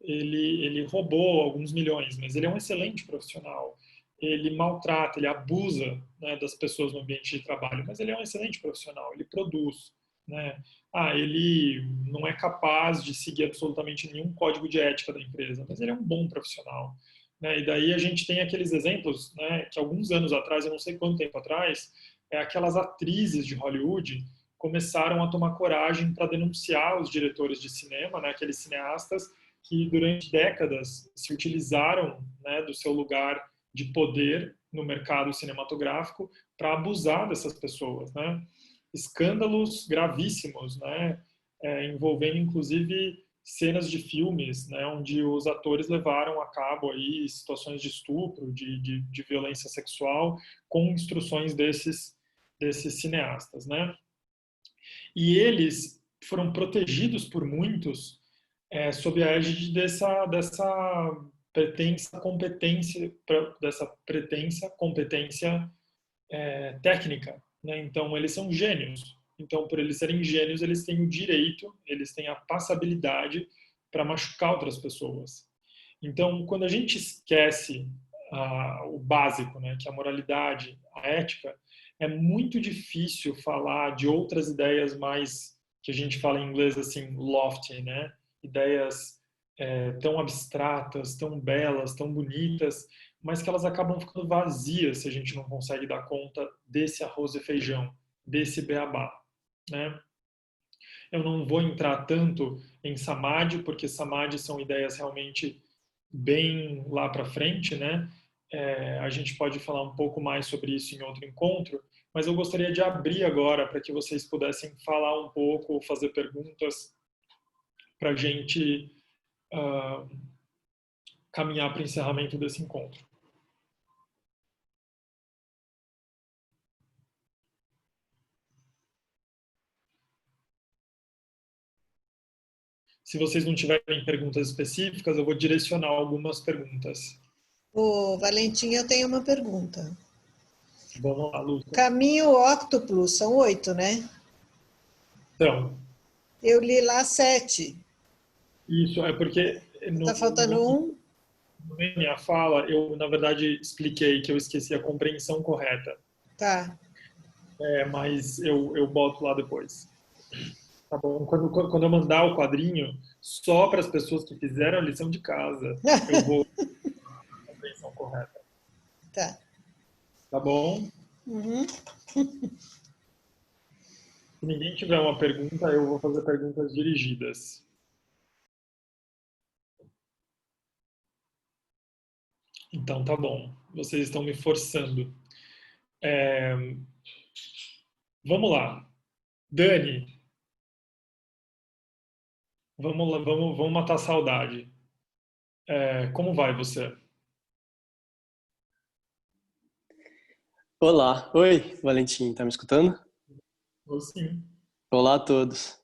A: ele roubou alguns milhões, mas ele é um excelente profissional. Ele maltrata, ele abusa, né, das pessoas no ambiente de trabalho, mas ele é um excelente profissional, ele produz, né? Ah, ele não é capaz de seguir absolutamente nenhum código de ética da empresa, mas ele é um bom profissional, né? E daí a gente tem aqueles exemplos, né, que alguns anos atrás, eu não sei quanto tempo atrás, aquelas atrizes de Hollywood começaram a tomar coragem para denunciar os diretores de cinema, né, aqueles cineastas que durante décadas se utilizaram, né, do seu lugar de poder no mercado cinematográfico para abusar dessas pessoas, né? Escândalos gravíssimos, né? Envolvendo inclusive cenas de filmes, né, onde os atores levaram a cabo aí situações de estupro, de violência sexual, com instruções desses cineastas, né? E eles foram protegidos por muitos sob a égide dessa pretensa competência, técnica, né? Então, eles são gênios. Então, por eles serem gênios, eles têm o direito, eles têm a passabilidade para machucar outras pessoas. Então, quando a gente esquece o básico, né, que é a moralidade, a ética, é muito difícil falar de outras ideias mais, que a gente fala em inglês assim, lofty, né? Ideias tão abstratas, tão belas, tão bonitas, mas que elas acabam ficando vazias se a gente não consegue dar conta desse arroz e feijão, desse beabá, né? Eu não vou entrar tanto em samadhi, porque samadhi são ideias realmente bem lá para frente, né? A gente pode falar um pouco mais sobre isso em outro encontro, mas eu gostaria de abrir agora para que vocês pudessem falar um pouco, fazer perguntas, para a gente caminhar para o encerramento desse encontro. Se vocês não tiverem perguntas específicas, eu vou direcionar algumas perguntas.
E: Ô, Valentim, eu tenho uma pergunta.
A: Vamos lá, Lúcia.
E: Caminho óctuplo, são 8, né?
A: Então,
E: Eu li lá 7.
A: isso é porque
E: Está faltando um?
A: na minha fala, eu, na verdade, expliquei que eu esqueci a compreensão correta.
E: Tá.
A: Mas eu boto lá depois. Tá bom? Quando eu mandar o quadrinho, só para as pessoas que fizeram a lição de casa, eu vou a compreensão correta.
E: Tá.
A: Tá bom?
E: Uhum.
A: Se ninguém tiver uma pergunta, eu vou fazer perguntas dirigidas. Então, tá bom. Vocês estão me forçando. Vamos lá. Dani, vamos lá, vamos matar a saudade. Como vai você?
F: Olá, oi, Valentim, tá me escutando?
A: Sim.
F: Olá a todos.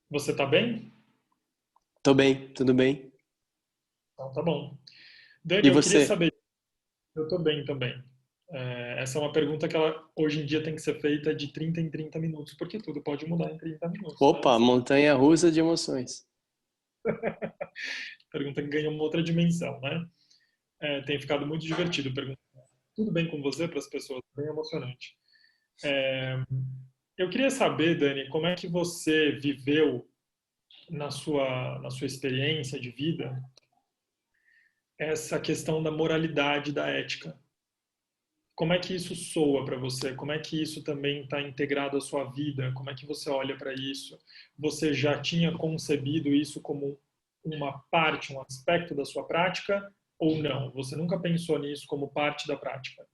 A: Você tá bem?
F: Tô bem, tudo bem.
A: Então, tá bom. Dani,
F: E
A: eu queria
F: você?
A: saber. Eu tô bem também. Essa é uma pergunta que hoje em dia tem que ser feita de 30 em 30 minutos, porque tudo pode mudar em 30 minutos.
F: Opa,
A: Né?
F: montanha-russa de emoções.
A: Pergunta que ganha uma outra dimensão, né? Tem ficado muito divertido perguntar. Tudo bem com você para as pessoas? Bem emocionante. Eu queria saber, Dani, como é que você viveu na sua experiência de vida essa questão da moralidade, da ética? Como é que isso soa para você? Como é que isso também está integrado à sua vida? Como é que você olha para isso? Você já tinha concebido isso como uma parte, um aspecto da sua prática ou não? Você nunca pensou nisso como parte da prática?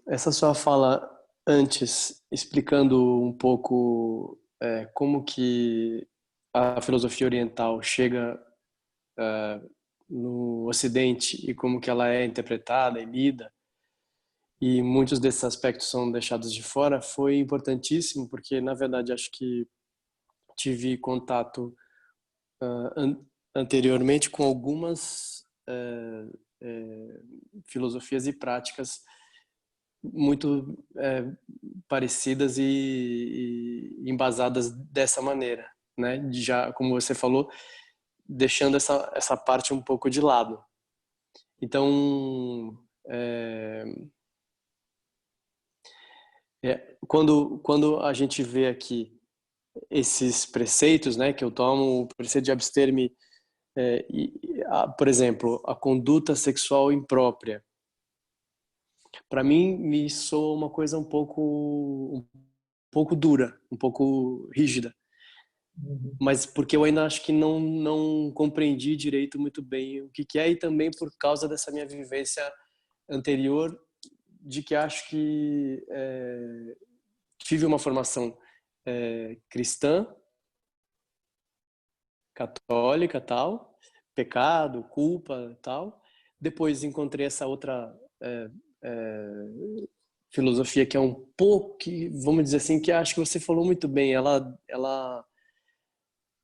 F: Essa sua fala antes, explicando um pouco como que a filosofia oriental chega no Ocidente e como que ela é interpretada e lida, e muitos desses aspectos são deixados de fora, foi importantíssimo, porque, na verdade, acho que tive contato anteriormente com algumas filosofias e práticas muito parecidas e embasadas dessa maneira, né? Já, como você falou, deixando essa parte um pouco de lado. Então, quando a gente vê aqui esses preceitos, né, que eu tomo, o preceito de abster-me, por exemplo, a conduta sexual imprópria, para mim me soa uma coisa um pouco dura, um pouco rígida, mas porque eu ainda acho que não compreendi direito muito bem o que é, e também por causa dessa minha vivência anterior, de que acho que tive uma formação cristã, católica, tal, pecado, culpa, tal. Depois encontrei essa outra filosofia que é um pouco, vamos dizer assim, que acho que você falou muito bem, ela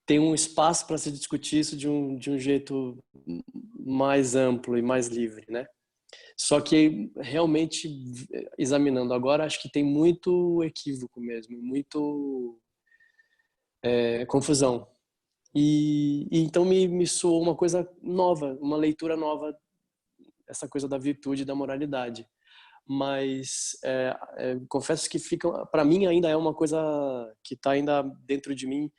F: tem um espaço para se discutir isso de um jeito mais amplo e mais livre, né? Só que realmente, examinando agora, acho que tem muito equívoco mesmo, muito confusão. E então me soou uma coisa nova, uma leitura nova, essa coisa da virtude e da moralidade. Mas confesso que para mim ainda é uma coisa que está ainda dentro de mim,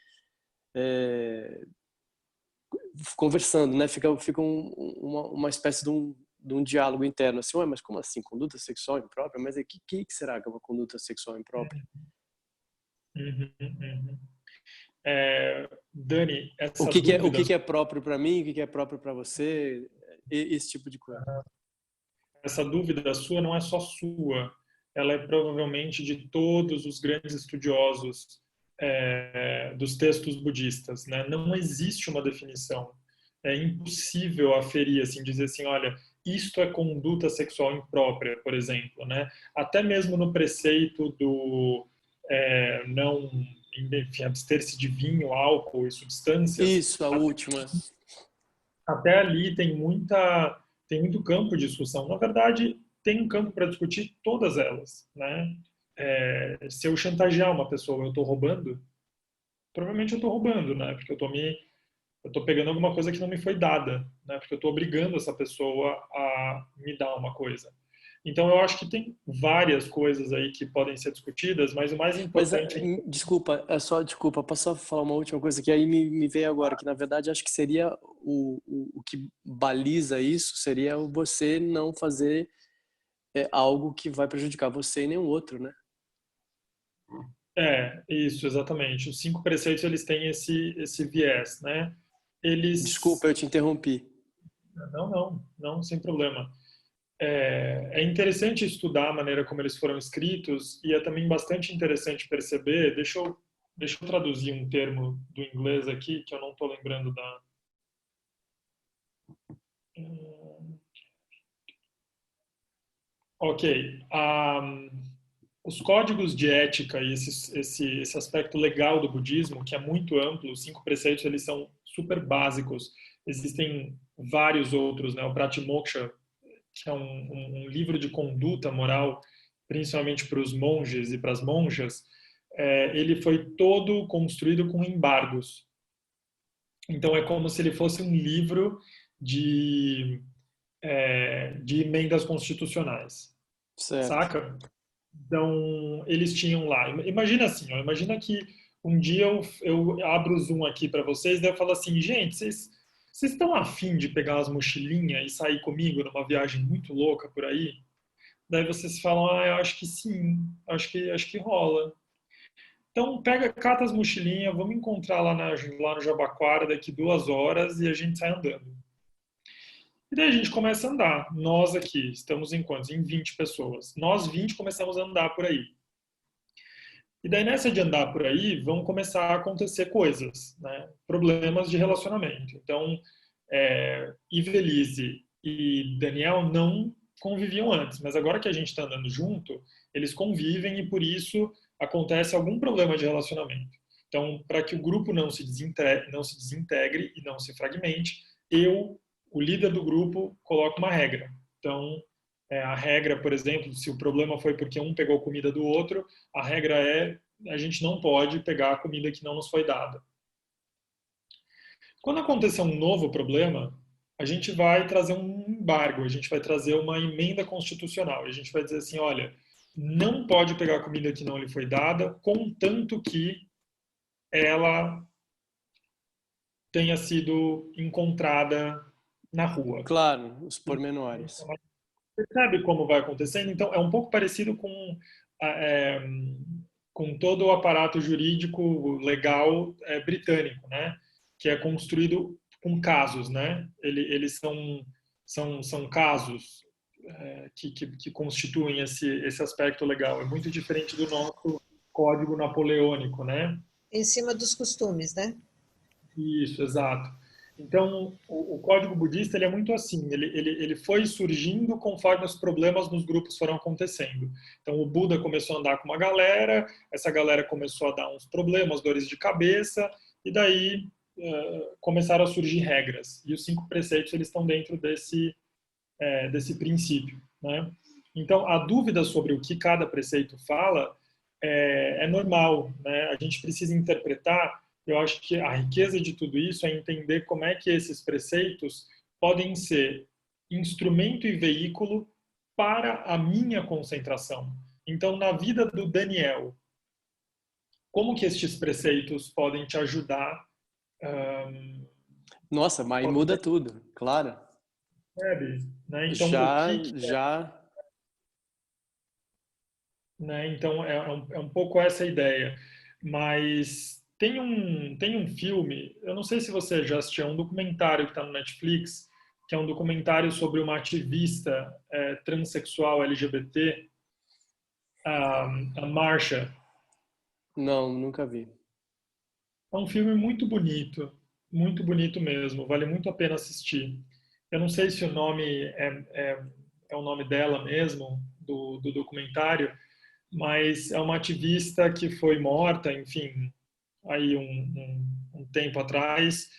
F: conversando, né? Fica uma espécie de um diálogo interno, assim, ué, mas como assim, conduta sexual imprópria? Mas o que será que é uma conduta sexual imprópria?
A: Uhum, uhum. Dani,
F: O
A: essa
F: que
A: dúvida...
F: que é próprio para mim, o que é próprio para você, esse tipo de coisa.
A: Essa dúvida sua não é só sua, ela é provavelmente de todos os grandes estudiosos dos textos budistas, né? Não existe uma definição. É impossível aferir, assim, dizer assim, olha, isto é conduta sexual imprópria, por exemplo, né? Até mesmo no preceito do não, enfim, abster-se de vinho, álcool e substâncias.
F: Isso, a última.
A: Até ali tem muito campo de discussão. Na verdade, tem um campo para discutir todas elas, né? Se eu chantagear uma pessoa, eu estou roubando? Provavelmente eu estou roubando, né? Porque eu estou pegando alguma coisa que não me foi dada, né? Porque eu estou obrigando essa pessoa a me dar uma coisa. Então, eu acho que tem várias coisas aí que podem ser discutidas, mas o mais
F: Mas,
A: importante...
F: desculpa, posso só falar uma última coisa que aí me veio agora, que na verdade acho que seria o que baliza isso, seria você não fazer algo que vai prejudicar você e nenhum outro, né?
A: Isso, exatamente. Os 5 preceitos, eles têm esse viés, né?
F: Desculpa, eu te interrompi.
A: Não, sem problema. É interessante estudar a maneira como eles foram escritos e é também bastante interessante perceber. Deixa eu traduzir um termo do inglês aqui que eu não estou lembrando da. Ok. Os códigos de ética e esse aspecto legal do budismo, que é muito amplo, os 5 preceitos, eles são super básicos. Existem vários outros, né? O Pratimoksha, que é um livro de conduta moral, principalmente para os monges e para as monjas, ele foi todo construído com embargos. Então é como se ele fosse um livro de emendas constitucionais,
F: Certo.
A: saca? Então eles tinham lá. Imagina assim, ó, imagina que um dia eu abro o Zoom aqui para vocês, daí eu falo assim, gente, vocês estão afim de pegar as mochilinhas e sair comigo numa viagem muito louca por aí? Daí vocês falam, eu acho que sim, acho que rola. Então cata as mochilinhas, vamos encontrar lá no Jabaquara daqui 2 horas e a gente sai andando. E daí a gente começa a andar. Nós aqui, estamos em quantos? Em 20 pessoas. Nós 20 começamos a andar por aí. E daí nessa de andar por aí, vão começar a acontecer coisas, né? Problemas de relacionamento. Então, Ivelise e Daniel não conviviam antes, mas agora que a gente está andando junto, eles convivem e por isso acontece algum problema de relacionamento. Então, para que o grupo não se desintegre e não se fragmente, o líder do grupo, coloco uma regra. Então, a regra, por exemplo, se o problema foi porque um pegou comida do outro, a regra é a gente não pode pegar a comida que não nos foi dada. Quando acontecer um novo problema, a gente vai trazer um embargo, a gente vai trazer uma emenda constitucional. A gente vai dizer assim, olha, não pode pegar a comida que não lhe foi dada, contanto que ela tenha sido encontrada na rua.
F: Claro, os pormenores.
A: Você sabe como vai acontecendo? Então, é um pouco parecido com todo o aparato jurídico legal britânico, né? Que é construído com casos, né? Eles são casos que constituem esse aspecto legal. É muito diferente do nosso código napoleônico, né?
E: Em cima dos costumes, né?
A: Isso, exato. Então, o código budista ele é muito assim, ele foi surgindo conforme os problemas nos grupos foram acontecendo. Então, o Buda começou a andar com uma galera, essa galera começou a dar uns problemas, dores de cabeça, e daí começaram a surgir regras. E os 5 preceitos eles estão dentro desse princípio, né? Então, a dúvida sobre o que cada preceito fala é normal, né? A gente precisa interpretar. Eu acho que a riqueza de tudo isso é entender como é que esses preceitos podem ser instrumento e veículo para a minha concentração. Então, na vida do Daniel, como que estes preceitos podem te ajudar?
F: Nossa, mas aí muda tudo, claro.
A: Né? Então,
F: Já.
A: Né? Então, é um pouco essa a ideia. Mas tem um filme, eu não sei se você já assistiu, é um documentário que está no Netflix, que é um documentário sobre uma ativista transexual LGBT, a Marsha.
F: Não, nunca vi.
A: É um filme muito bonito mesmo, vale muito a pena assistir. Eu não sei se o nome é o nome dela mesmo, do documentário, mas é uma ativista que foi morta, enfim, aí um tempo atrás,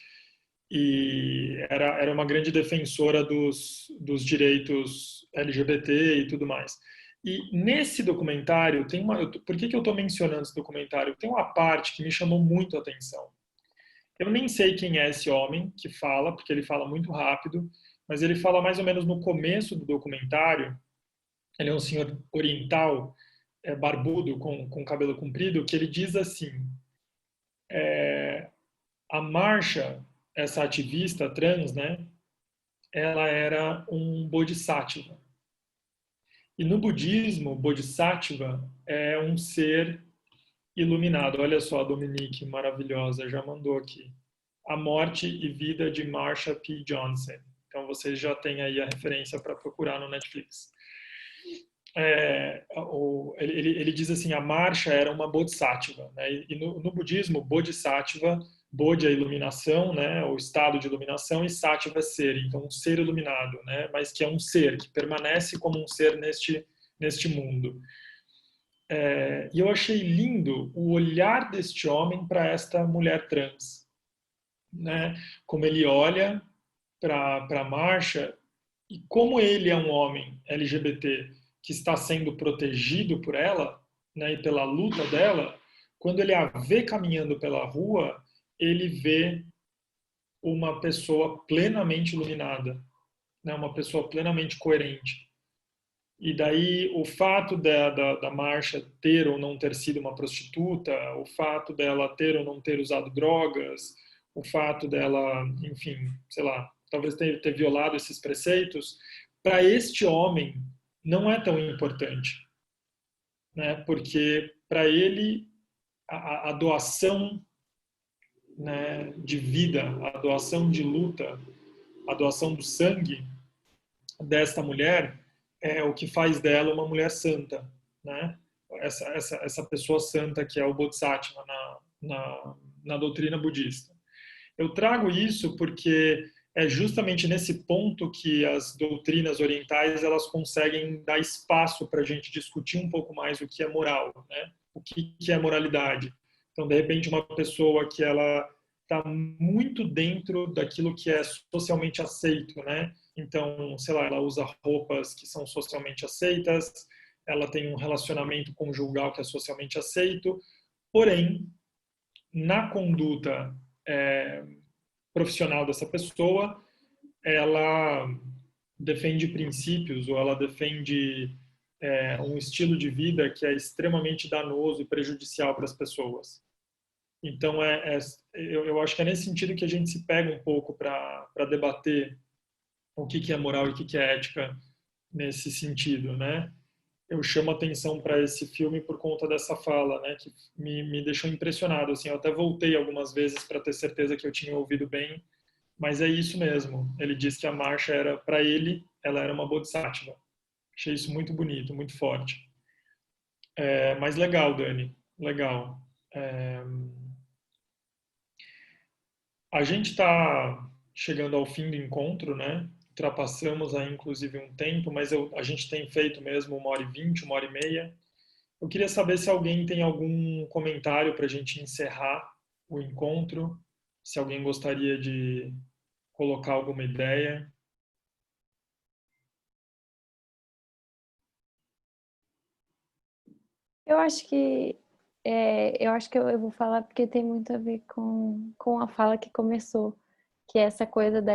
A: e era uma grande defensora dos direitos LGBT e tudo mais. E nesse documentário, por que eu estou mencionando esse documentário? Tem uma parte que me chamou muito a atenção. Eu nem sei quem é esse homem que fala, porque ele fala muito rápido, mas ele fala mais ou menos no começo do documentário. Ele é um senhor oriental, barbudo, com cabelo comprido, que ele diz assim: a Marsha, essa ativista trans, né, ela era um bodhisattva. E no budismo, bodhisattva é um ser iluminado. Olha só, a Dominique, maravilhosa, já mandou aqui. A Morte e Vida de Marsha P. Johnson. Então vocês já têm aí a referência para procurar no Netflix. Ele diz assim, a Marsha era uma bodhisattva, né? E no budismo, bodhisattva, bodhi é iluminação, né? O estado de iluminação, e sattva é ser, então um ser iluminado, né? Mas que é um ser, que permanece como um ser neste mundo. E eu achei lindo o olhar deste homem para esta mulher trans, né? Como ele olha para Marsha e como ele é um homem LGBT que está sendo protegido por ela, né, e pela luta dela, quando ele a vê caminhando pela rua, ele vê uma pessoa plenamente iluminada, né, uma pessoa plenamente coerente. E daí o fato da Marsha ter ou não ter sido uma prostituta, o fato dela ter ou não ter usado drogas, o fato dela, enfim, sei lá, talvez ter violado esses preceitos, para este homem não é tão importante, né? Porque para ele a doação, né, de vida, a doação de luta, a doação do sangue desta mulher é o que faz dela uma mulher santa, né? Essa pessoa santa que é o Bodhisattva na doutrina budista. Eu trago isso porque é justamente nesse ponto que as doutrinas orientais elas conseguem dar espaço para a gente discutir um pouco mais o que é moral, né? O que é moralidade. Então, de repente, uma pessoa que ela está muito dentro daquilo que é socialmente aceito, né? Então, sei lá, ela usa roupas que são socialmente aceitas, ela tem um relacionamento conjugal que é socialmente aceito, porém, na conduta profissional dessa pessoa, ela defende princípios ou ela defende um estilo de vida que é extremamente danoso e prejudicial para as pessoas. Então, eu acho que é nesse sentido que a gente se pega um pouco para debater o que é moral e o que é ética nesse sentido, né? Eu chamo atenção para esse filme por conta dessa fala, né, que me deixou impressionado. Assim, eu até voltei algumas vezes para ter certeza que eu tinha ouvido bem, mas é isso mesmo. Ele diz que a Marsha era, para ele, ela era uma bodhisattva. Achei isso muito bonito, muito forte. Mas legal, Dani, legal. A gente está chegando ao fim do encontro, né? Ultrapassamos aí, inclusive, um tempo, mas a gente tem feito mesmo 1h20, 1h30. Eu queria saber se alguém tem algum comentário para a gente encerrar o encontro, se alguém gostaria de colocar alguma ideia.
G: Eu acho que eu vou falar porque tem muito a ver com a fala que começou, que é essa coisa da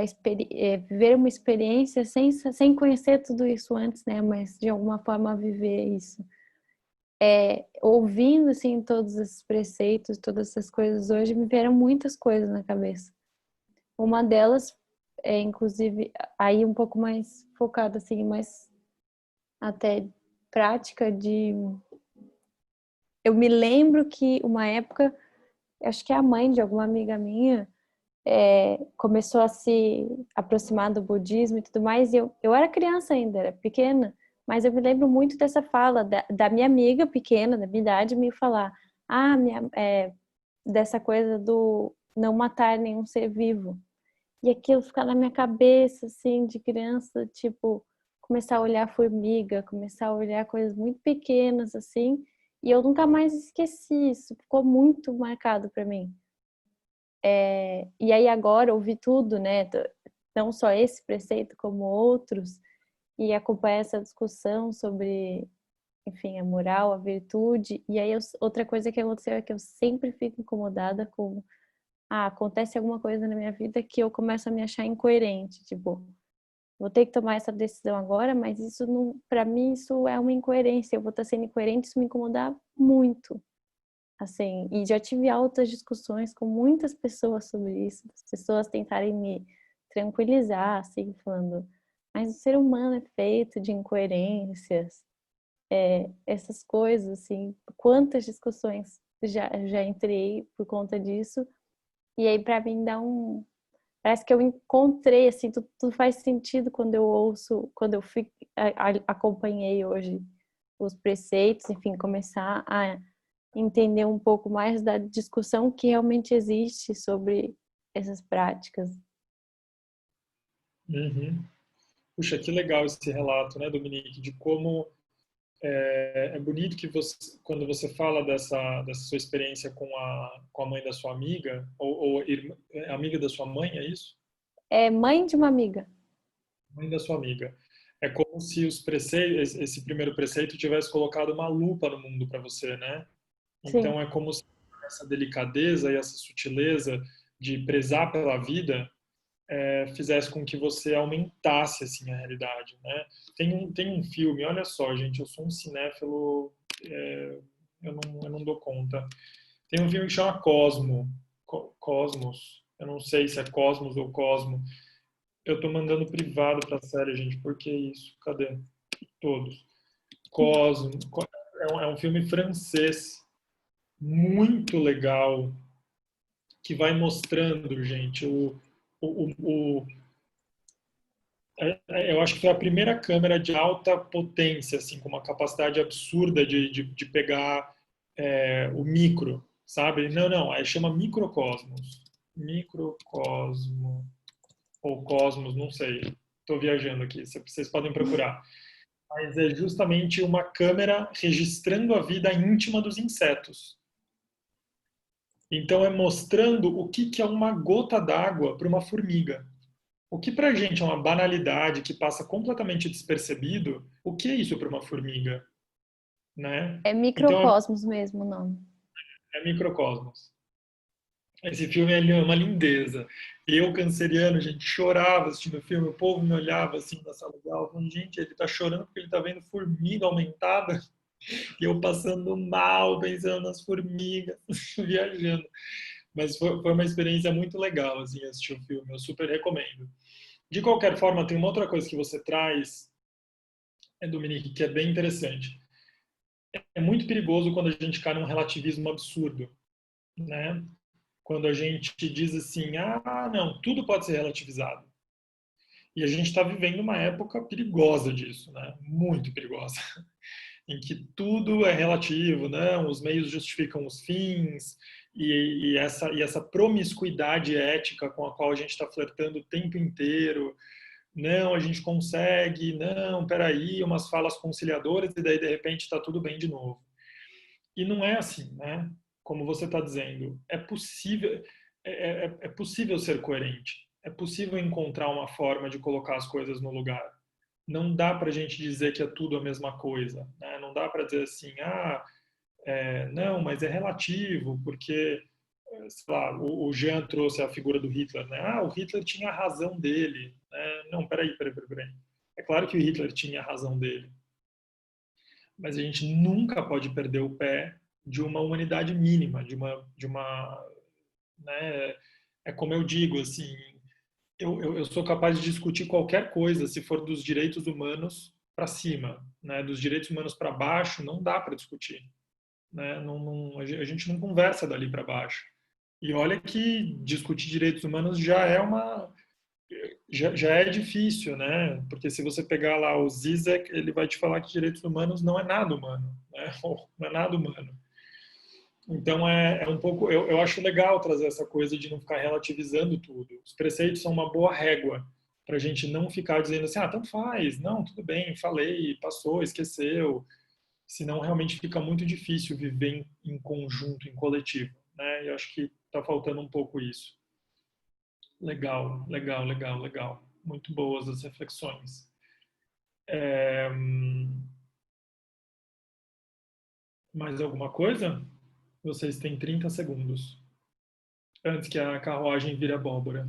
G: viver uma experiência sem conhecer tudo isso antes, né? Mas de alguma forma viver isso. Ouvindo assim todos esses preceitos, todas essas coisas hoje, me vieram muitas coisas na cabeça. Uma delas é, inclusive, aí um pouco mais focada assim, mais até prática de... Eu me lembro que uma época, acho que a mãe de alguma amiga minha começou a se aproximar do budismo e tudo mais, e eu era criança ainda, era pequena, mas eu me lembro muito dessa fala da minha amiga pequena, da minha idade, me falar dessa coisa do não matar nenhum ser vivo. E aquilo ficar na minha cabeça, assim, de criança, tipo, começar a olhar formiga, começar a olhar coisas muito pequenas, assim, e eu nunca mais esqueci isso, ficou muito marcado para mim. E aí agora ouvi tudo, né, não só esse preceito como outros, e acompanhar essa discussão sobre, enfim, a moral, a virtude. E aí outra coisa que aconteceu é que eu sempre fico incomodada com acontece alguma coisa na minha vida que eu começo a me achar incoerente, tipo, vou ter que tomar essa decisão agora, mas isso não, para mim isso é uma incoerência, eu vou estar sendo incoerente, isso me incomodar muito. Assim, e já tive altas discussões com muitas pessoas sobre isso, as pessoas tentarem me tranquilizar, assim, falando, mas o ser humano é feito de incoerências, essas coisas, assim, quantas discussões já entrei por conta disso, e aí para mim parece que eu encontrei, assim, tudo faz sentido quando eu ouço, quando eu acompanhei hoje os preceitos, enfim, começar a entender um pouco mais da discussão que realmente existe sobre essas práticas.
A: Uhum. Puxa, que legal esse relato, né, Dominique, de como é bonito que você, quando você fala dessa sua experiência com a mãe da sua amiga, ou amiga da sua mãe, é isso?
G: É mãe de uma amiga.
A: Mãe da sua amiga. É como se os preceitos, esse primeiro preceito tivesse colocado uma lupa no mundo para você, né?
G: Sim.
A: Então é como se essa delicadeza e essa sutileza de prezar pela vida fizesse com que você aumentasse assim a realidade, né? Tem um filme, olha só, gente, eu sou um cinéfilo, eu não dou conta. Tem um filme que chama Cosmos, eu não sei se é Cosmos ou Cosmo. Eu tô mandando privado pra série, gente, por que isso? Cadê? Todos. Cosmo, é um filme francês muito legal que vai mostrando, gente, eu acho que foi a primeira câmera de alta potência, assim, com uma capacidade absurda de pegar o micro, sabe? Não, aí chama microcosmos. Microcosmo, ou cosmos, não sei. Estou viajando aqui, vocês podem procurar. Mas é justamente uma câmera registrando a vida íntima dos insetos. Então é mostrando o que é uma gota d'água para uma formiga. O que para a gente é uma banalidade que passa completamente despercebido, o que é isso para uma formiga, né?
G: É
A: Então
G: microcosmos mesmo o nome.
A: é microcosmos. Esse filme é uma lindeza. Eu, canceriano, gente, chorava assistindo o filme, o povo me olhava assim na sala de aula, falando, gente, ele tá chorando porque ele tá vendo formiga aumentada, e eu passando mal, pensando nas formigas, viajando. Mas foi uma experiência muito legal, assim, assistir o filme, eu super recomendo. De qualquer forma, tem uma outra coisa que você traz, Dominique, que é bem interessante. É muito perigoso quando a gente cai num relativismo absurdo, né? Quando a gente diz assim, não, tudo pode ser relativizado. E a gente está vivendo uma época perigosa disso, né? Muito perigosa. em que tudo é relativo, não, os meios justificam os fins, e essa promiscuidade ética com a qual a gente está flertando o tempo inteiro, não, a gente consegue, não, peraí, umas falas conciliadoras, e daí de repente está tudo bem de novo. E não é assim, né? Como você está dizendo, é possível ser coerente, é possível encontrar uma forma de colocar as coisas no lugar. Não dá para a gente dizer que é tudo a mesma coisa, né? Não dá para dizer assim, não, mas é relativo, porque, sei lá, o Jean trouxe a figura do Hitler, né? O Hitler tinha a razão dele, né? Não, peraí. É claro que o Hitler tinha a razão dele, mas a gente nunca pode perder o pé de uma humanidade mínima, né? É como eu digo, assim, eu sou capaz de discutir qualquer coisa se for dos direitos humanos para cima, né? Dos direitos humanos para baixo não dá para discutir, né? A gente não conversa dali para baixo. E olha que discutir direitos humanos já é difícil, né? Porque se você pegar lá o Zizek, ele vai te falar que direitos humanos não é nada humano, né? Não é nada humano. Então é um pouco, eu acho legal trazer essa coisa de não ficar relativizando tudo. Os preceitos são uma boa régua para a gente não ficar dizendo assim, tanto faz, não, tudo bem, falei, passou, esqueceu. Senão realmente fica muito difícil viver em conjunto, em coletivo, né? E eu acho que está faltando um pouco isso. Legal. Muito boas as reflexões. Mais alguma coisa? Vocês têm 30 segundos. Antes que a carruagem vire abóbora.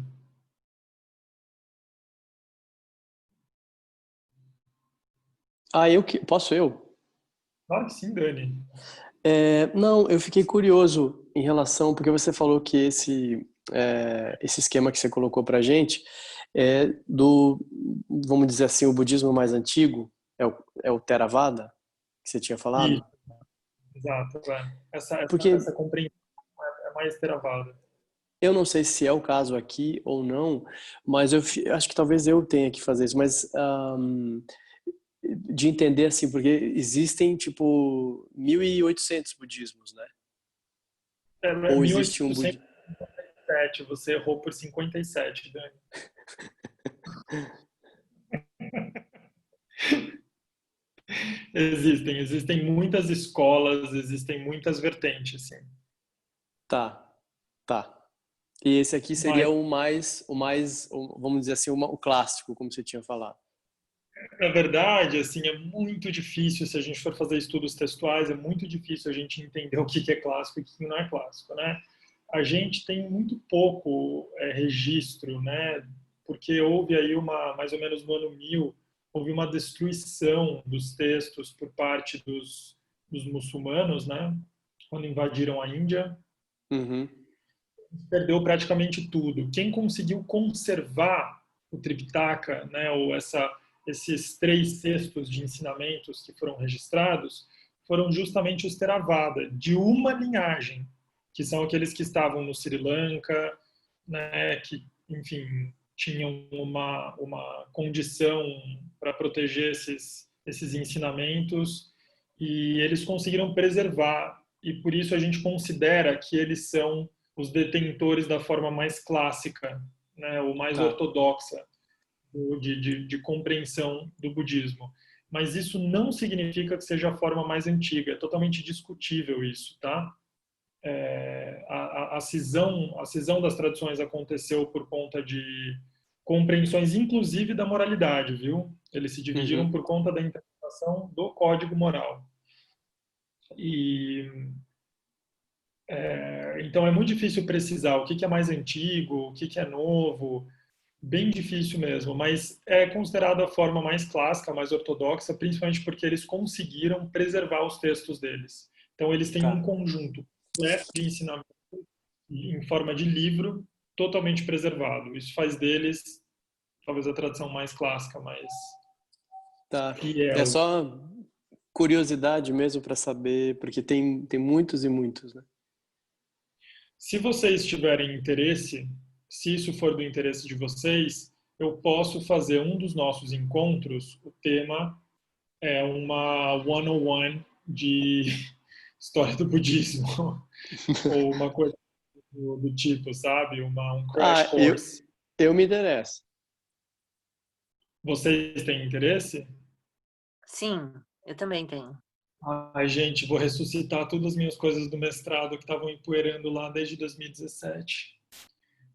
F: Posso eu?
A: Claro que sim, Dani.
F: Não, eu fiquei curioso em relação, porque você falou que esse esquema que você colocou pra gente é vamos dizer assim, o budismo mais antigo, é o Theravada, que você tinha falado?
A: Isso, exato.
F: Porque
A: Essa compreensão é mais Theravada.
F: eu não sei se é o caso aqui ou não, mas acho que talvez eu tenha que fazer isso, mas de entender assim, porque existem tipo 1.800 budismos, né? Ou existe um budismo?
A: 1857, você errou por 57, Dani. Existem muitas escolas, existem muitas vertentes, sim.
F: Tá. E esse aqui seria vamos dizer assim, o clássico, como você tinha falado.
A: Na verdade, assim, é muito difícil, se a gente for fazer estudos textuais, é muito difícil a gente entender o que é clássico e o que não é clássico, né? A gente tem muito pouco registro, né? Porque houve aí mais ou menos no ano 1000, houve uma destruição dos textos por parte dos muçulmanos, né? Quando invadiram a Índia.
F: Uhum.
A: Perdeu praticamente tudo. Quem conseguiu conservar o Tripitaka, né, ou esses 3/6 de ensinamentos que foram registrados, foram justamente os Theravada, de uma linhagem, que são aqueles que estavam no Sri Lanka, né, que, enfim, tinham uma condição para proteger esses ensinamentos, e eles conseguiram preservar, e por isso a gente considera que eles são os detentores da forma mais clássica, né, ou mais ortodoxa de compreensão do budismo. Mas isso não significa que seja a forma mais antiga. É totalmente discutível isso, tá? A cisão das tradições aconteceu por conta de compreensões, inclusive da moralidade, viu? Eles se dividiram por conta da interpretação do código moral. Então é muito difícil precisar o que é mais antigo, o que é novo, bem difícil mesmo, mas é considerado a forma mais clássica, mais ortodoxa, principalmente porque eles conseguiram preservar os textos deles. Então eles têm um conjunto completo de ensinamento em forma de livro, totalmente preservado. Isso faz deles talvez a tradição mais clássica, mais fiel.
F: É só curiosidade mesmo para saber, porque tem muitos e muitos, né?
A: Se vocês tiverem interesse, se isso for do interesse de vocês, eu posso fazer um dos nossos encontros, o tema é uma 101 de história do budismo, ou uma coisa do tipo, sabe? Um crash course.
F: Eu me interesso.
A: Vocês têm interesse?
H: Sim, eu também tenho.
A: Ai, gente, vou ressuscitar todas as minhas coisas do mestrado que estavam empoeirando lá desde 2017.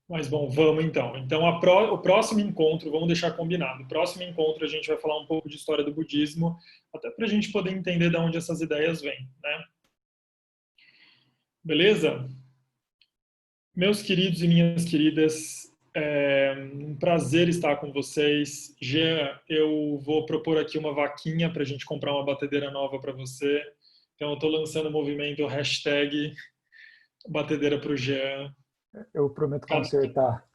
A: Mas, bom, vamos então. Então, o próximo encontro, vamos deixar combinado. O próximo encontro a gente vai falar um pouco de história do budismo, até para a gente poder entender de onde essas ideias vêm, né? Beleza? Meus queridos e minhas queridas, é um prazer estar com vocês. Jean, eu vou propor aqui uma vaquinha para a gente comprar uma batedeira nova para você. Então, eu estou lançando o movimento hashtag batedeira para o Jean.
D: Eu prometo consertar.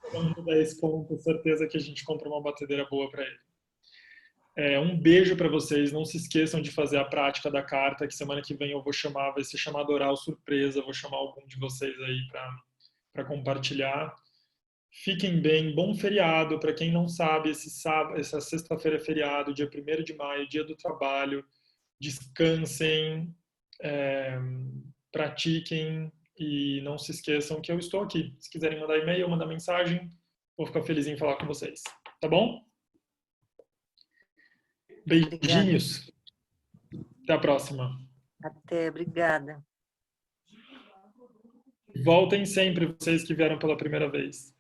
A: Então, 10 conto, certeza que a gente compra uma batedeira boa para ele. Um beijo para vocês. Não se esqueçam de fazer a prática da carta, que semana que vem eu vou chamar, vai ser chamado oral surpresa. Vou chamar algum de vocês aí para compartilhar. Fiquem bem, bom feriado. Para quem não sabe, essa sexta-feira é feriado, dia 1º de maio, dia do trabalho. Descansem, pratiquem e não se esqueçam que eu estou aqui. Se quiserem mandar e-mail, mandar mensagem, vou ficar feliz em falar com vocês. Tá bom? Beijinhos. Até a próxima.
H: Até, obrigada.
A: Voltem sempre, vocês que vieram pela primeira vez.